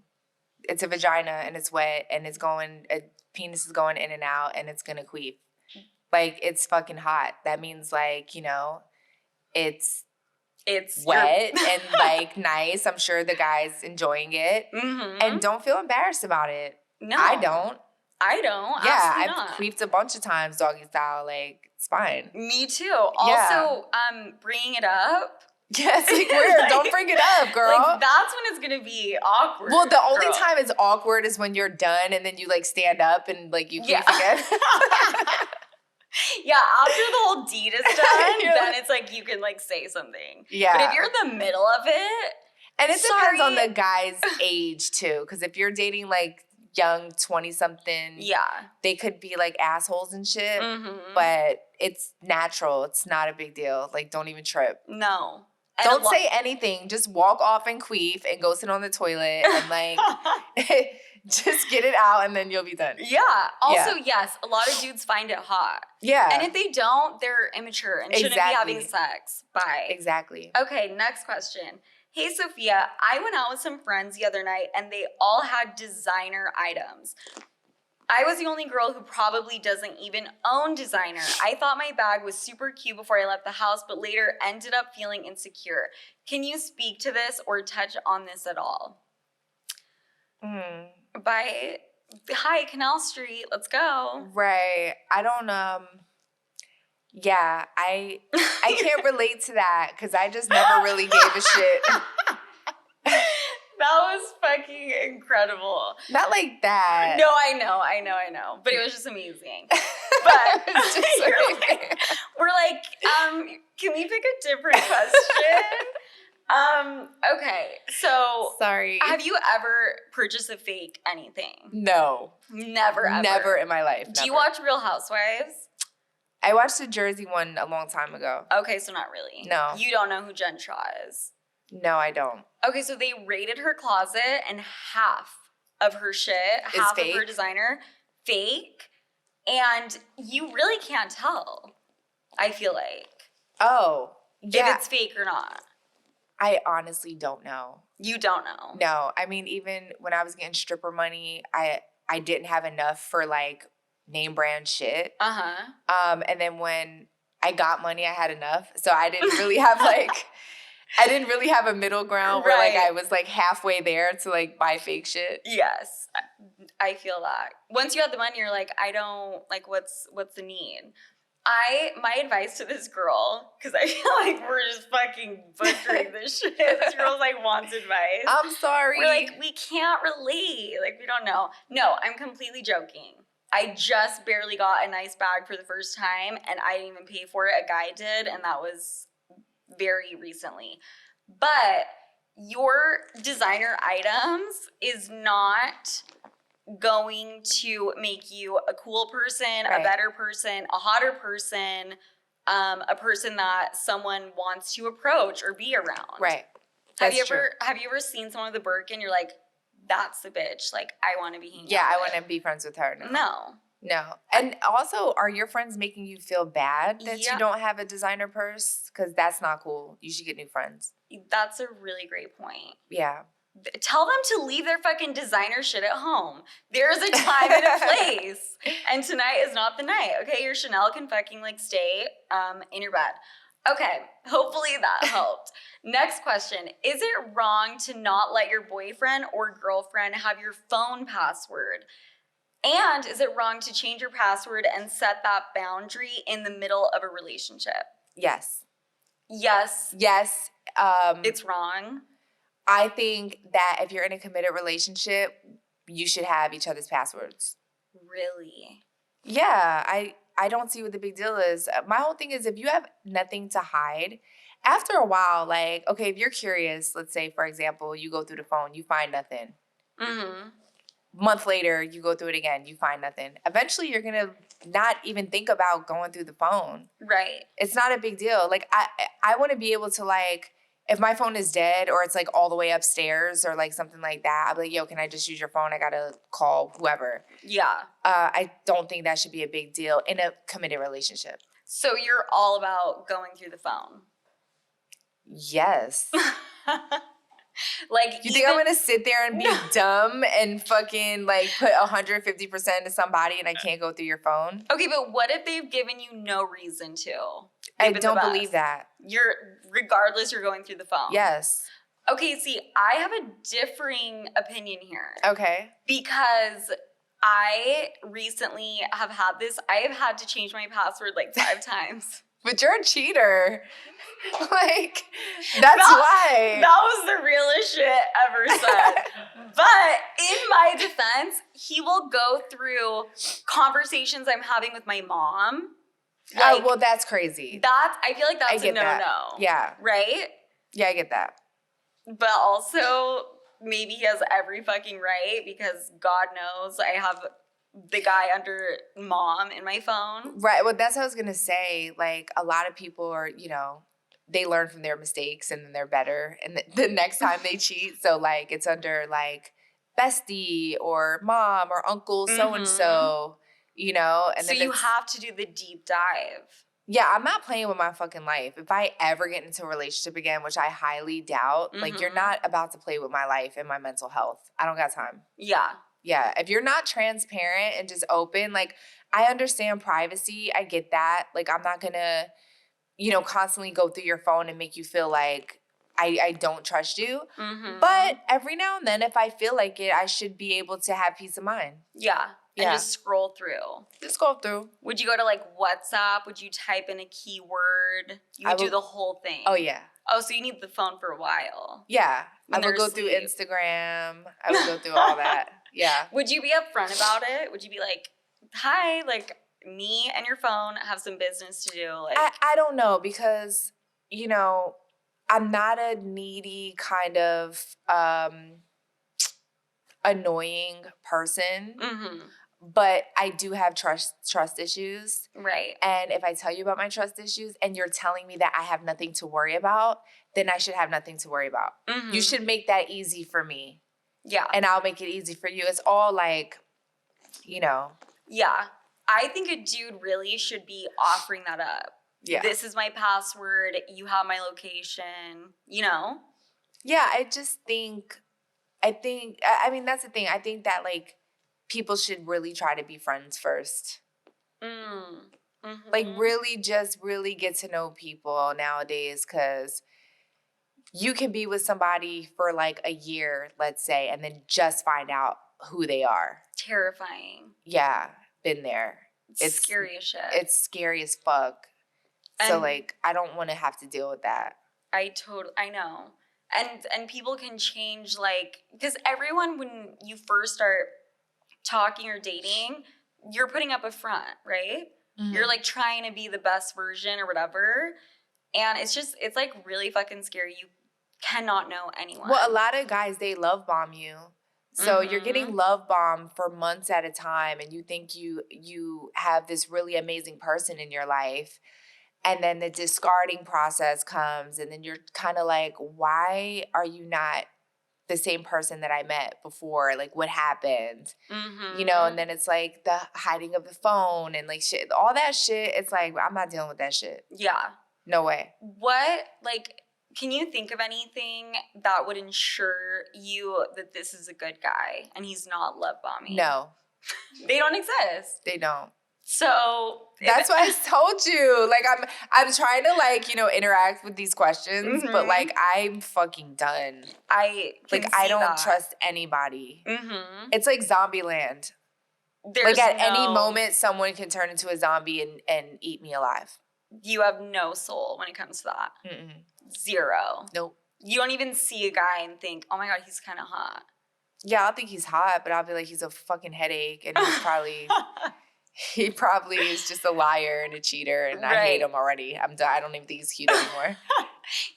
It's a vagina and it's wet and it's going, a penis is going in and out and it's going to queef. Like, it's fucking hot. That means, like, you know, it's wet and, like, nice. I'm sure the guy's enjoying it. Mm-hmm. And don't feel embarrassed about it. No. I don't. Yeah, I've queefed a bunch of times doggy style. Like, it's fine. Me too. Also, bringing it up. Yes, like weird. Like, don't bring it up, girl. Like, that's when it's gonna be awkward. Well, the only time it's awkward is when you're done and then you like stand up and like you queef again. Yeah, after the whole deed is done, then it's like you can like say something. Yeah. But if you're in the middle of it, and it depends on the guy's age too, because if you're dating like young 20-something, they could be like assholes and shit. Mm-hmm. But it's natural. It's not a big deal. Like, don't even trip. No. Don't say anything. Just walk off and queef and go sit on the toilet and like just get it out and then you'll be done. Yeah. Also, yes, a lot of dudes find it hot. Yeah. And if they don't, they're immature and shouldn't be having sex. Bye. Exactly. Okay, next question. Hey, Sophia, I went out with some friends the other night and they all had designer items. I was the only girl who probably doesn't even own designer. I thought my bag was super cute before I left the house, but later ended up feeling insecure. Can you speak to this or touch on this at all? Hi, Canal Street. Let's go. Right. I don't, yeah, I can't relate to that because I just never really gave a shit. That was fucking incredible. Not like that. No, I know. But it was just amazing. But we're like, can we pick a different question? Okay, so sorry. Have you ever purchased a fake anything? No. Never ever. Never in my life. Do you watch Real Housewives? I watched the Jersey one a long time ago. Okay, so not really. No. You don't know who Jen Shaw is? No, I don't. Okay, so they raided her closet and half of her shit, half of her designer, fake. And you really can't tell, I feel like. Oh, yeah. If it's fake or not. I honestly don't know. You don't know? No. I mean, even when I was getting stripper money, I didn't have enough for, like, name brand shit. Uh-huh. And then when I got money, I had enough. So I didn't really have, like... I didn't really have a middle ground where like I was like halfway there to like buy fake shit. Yes, I feel that. Once you have the money, you're like, I don't like what's the need. My advice to this girl, because I feel like we're just fucking butchering this shit. This girl's like wants advice. I'm sorry. We're like, we can't relate. Like, we don't know. No, I'm completely joking. I just barely got a nice bag for the first time, and I didn't even pay for it. A guy did, and that was very recently. But your designer items is not going to make you a cool person, a better person, a hotter person, a person that someone wants to approach or be around. Right. Have you ever seen someone with a Birkin? You're like, that's the bitch. Like, I want to be hanging out I with. want to be friends with her. No. And also, are your friends making you feel bad that you don't have a designer purse? Because that's not cool. You should get new friends. That's a really great point. Yeah. Tell them to leave their fucking designer shit at home. There's a time and a place. And tonight is not the night, okay? Your Chanel can fucking like stay in your bed. Okay, hopefully that helped. Next question. Is it wrong to not let your boyfriend or girlfriend have your phone password? And is it wrong to change your password and set that boundary in the middle of a relationship? Yes. Yes. Yes. It's wrong. I think that if you're in a committed relationship, you should have each other's passwords. Really? Yeah, I don't see what the big deal is. My whole thing is if you have nothing to hide, after a while, like, okay, if you're curious, let's say, for example, you go through the phone, you find nothing. Mm-hmm. Month later, you go through it again, you find nothing. Eventually, you're going to not even think about going through the phone. Right. It's not a big deal. Like, I want to be able to, like, if my phone is dead or it's like all the way upstairs or like something like that, I'll be like, yo, can I just use your phone? I got to call whoever. Yeah. I don't think that should be a big deal in a committed relationship. So you're all about going through the phone? Yes. Like, you think I'm going to sit there and be dumb and fucking like put 150% into somebody and I can't go through your phone? Okay, but what if they've given you no reason to? I don't believe that. Regardless, you're going through the phone. Yes. Okay, see, I have a differing opinion here. Okay. Because I recently have had to change my password like 5 times. But you're a cheater. Like, that's why. That was the realest shit ever said. But in my defense, he will go through conversations I'm having with my mom. Like, well, that's crazy. I feel like that's a no-no. Yeah. Right? Yeah, I get that. But also, maybe he has every fucking right because God knows I have the guy under mom in my phone. Right. Well, that's what I was going to say. Like, a lot of people are, they learn from their mistakes and then they're better. And the next time they cheat, so, like, it's under, like, bestie or mom or uncle so-and-so, And so you have to do the deep dive. Yeah, I'm not playing with my fucking life. If I ever get into a relationship again, which I highly doubt, like, you're not about to play with my life and my mental health. I don't got time. Yeah. Yeah, if you're not transparent and just open, like, I understand privacy. I get that. Like, I'm not going to, constantly go through your phone and make you feel like I don't trust you. Mm-hmm. But every now and then, if I feel like it, I should be able to have peace of mind. Yeah. And just scroll through. Just scroll through. Would you go to, like, WhatsApp? Would you type in a keyword? You would do the whole thing. Oh, yeah. Oh, so you need the phone for a while. Yeah. I would go through Instagram. I would go through all that. Yeah. Would you be upfront about it? Would you be like, hi, like, me and your phone have some business to do? Like, I don't know because, I'm not a needy kind of annoying person. Mm-hmm. But I do have trust issues. Right. And if I tell you about my trust issues and you're telling me that I have nothing to worry about, then I should have nothing to worry about. Mm-hmm. You should make that easy for me. Yeah. And I'll make it easy for you. It's all like, Yeah. I think a dude really should be offering that up. Yeah. This is my password. You have my location, Yeah, I mean, that's the thing. I think that, like, people should really try to be friends first. Mm-hmm. Like, really get to know people nowadays because you can be with somebody for like a year, let's say, and then just find out who they are. Terrifying. Yeah, been there. It's scary as shit. It's scary as fuck. So like, I don't want to have to deal with that. I know. And people can change, like, because everyone, when you first start talking or dating, you're putting up a front, right? Mm-hmm. You're like trying to be the best version or whatever. And it's like really fucking scary. You cannot know anyone. Well, a lot of guys, they love bomb you. So you're getting love bombed for months at a time, and you think you have this really amazing person in your life. And then the discarding process comes, and then you're kind of like, why are you not the same person that I met before? Like, what happened? Mm-hmm. You know, and then it's like the hiding of the phone and like shit, all that shit. It's like, I'm not dealing with that shit. Yeah. No way. What, like, can you think of anything that would ensure you that this is a good guy and he's not love bombing? No. They don't exist. They don't. So that's why I told you. Like, I'm trying to, like, you know, interact with these questions, but like, I'm fucking done. I don't trust anybody. Mm-hmm. It's like zombie land. Like at any moment, someone can turn into a zombie and eat me alive. You have no soul when it comes to that. Mm-mm. Zero. Nope. You don't even see a guy and think, oh my God, he's kind of hot. Yeah, I'll think he's hot, but I'll be like, he's a fucking headache, and he's probably... He probably is just a liar and a cheater, and I hate him already. I'm done. I don't even think he's cute anymore.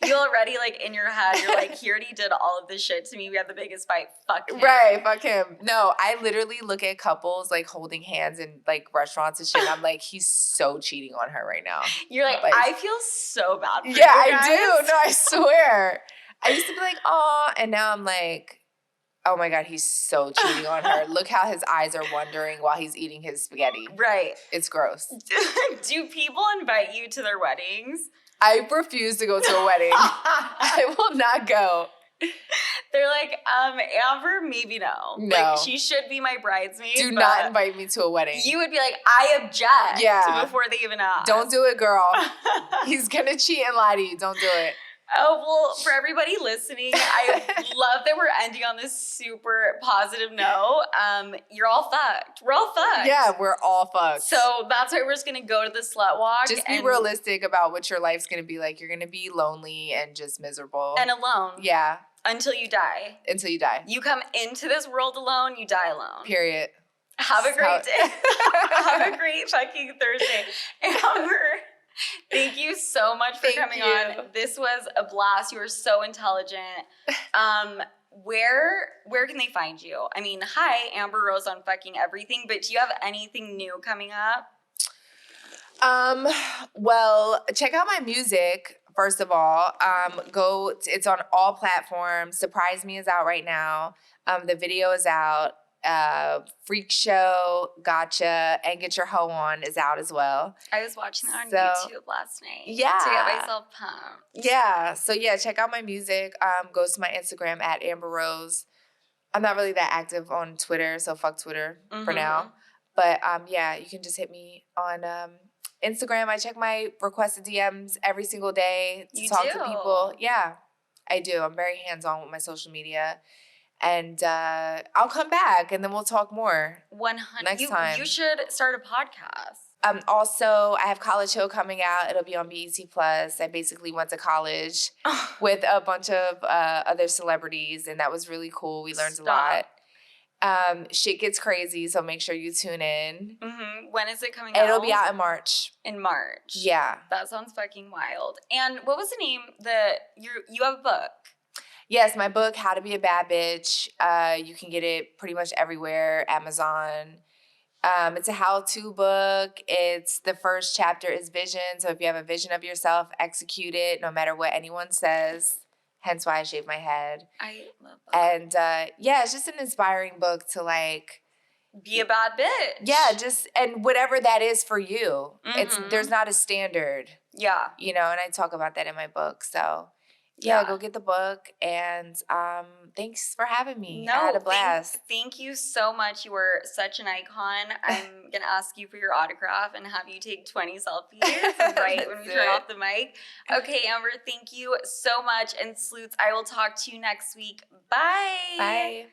You already, like, in your head, you're like, he already did all of this shit to me. We had the biggest fight. Fuck him. Right, fuck him. No, I literally look at couples, like, holding hands in, like, restaurants and shit. And I'm like, he's so cheating on her right now. You're like, I feel so bad for you guys. I do. No, I swear. I used to be like, aw, and now I'm like, oh my God, he's so cheating on her. Look how his eyes are wandering while he's eating his spaghetti. Right. It's gross. Do people invite you to their weddings? I refuse to go to a wedding. I will not go. They're like, Amber, maybe no. No. Like, she should be my bridesmaid. Do not invite me to a wedding. You would be like, I object. Yeah. Before they even ask. Don't do it, girl. He's going to cheat and lie to you. Don't do it. Oh, well, for everybody listening, I love that we're ending on this super positive note. You're all fucked. We're all fucked. Yeah, we're all fucked. So that's why we're just going to go to the slut walk. Just be realistic about what your life's going to be like. You're going to be lonely and just miserable. And alone. Yeah. Until you die. Until you die. You come into this world alone, you die alone. Period. Have a great day. Have a great fucking Thursday. Amber, thank you so much for coming on. This was a blast. You were so intelligent. Where can they find you? I mean, hi, Amber Rose on fucking everything, but do you have anything new coming up? Well, check out my music. First of all, it's on all platforms. Surprise Me is out right now. The video is out. Freak Show, Gotcha, and Get Your Hoe On is out as well. I was watching that on YouTube last night. Yeah. To get myself pumped. Yeah. So yeah, check out my music. Go to my Instagram at Amber Rose. I'm not really that active on Twitter, so fuck Twitter for now. But yeah, you can just hit me on Instagram. I check my requested DMs every single day to talk to people. Yeah, I do. I'm very hands-on with my social media. And I'll come back, and then we'll talk more. 100. Next time. You should start a podcast. Also, I have College Hill coming out. It'll be on BET Plus. I basically went to college with a bunch of other celebrities, and that was really cool. We learned a lot. Shit gets crazy, so make sure you tune in. Mm-hmm. When is it coming out? It'll be out in March. In March. Yeah. That sounds fucking wild. And what was the name you have a book? Yes, my book, How to Be a Bad Bitch. You can get it pretty much everywhere, Amazon. It's a how-to book. The first chapter is vision. So if you have a vision of yourself, execute it no matter what anyone says. Hence why I shaved my head. I love that. And yeah, it's just an inspiring book to like... Be a bad bitch. Yeah, and whatever that is for you. Mm-hmm. There's not a standard. Yeah. You know, and I talk about that in my book, so... Yeah, go get the book. And thanks for having me. No, I had a blast. Thank you so much. You were such an icon. I'm going to ask you for your autograph and have you take 20 selfies right when we turn off the mic. Okay, Amber, thank you so much. And Sloots, I will talk to you next week. Bye. Bye.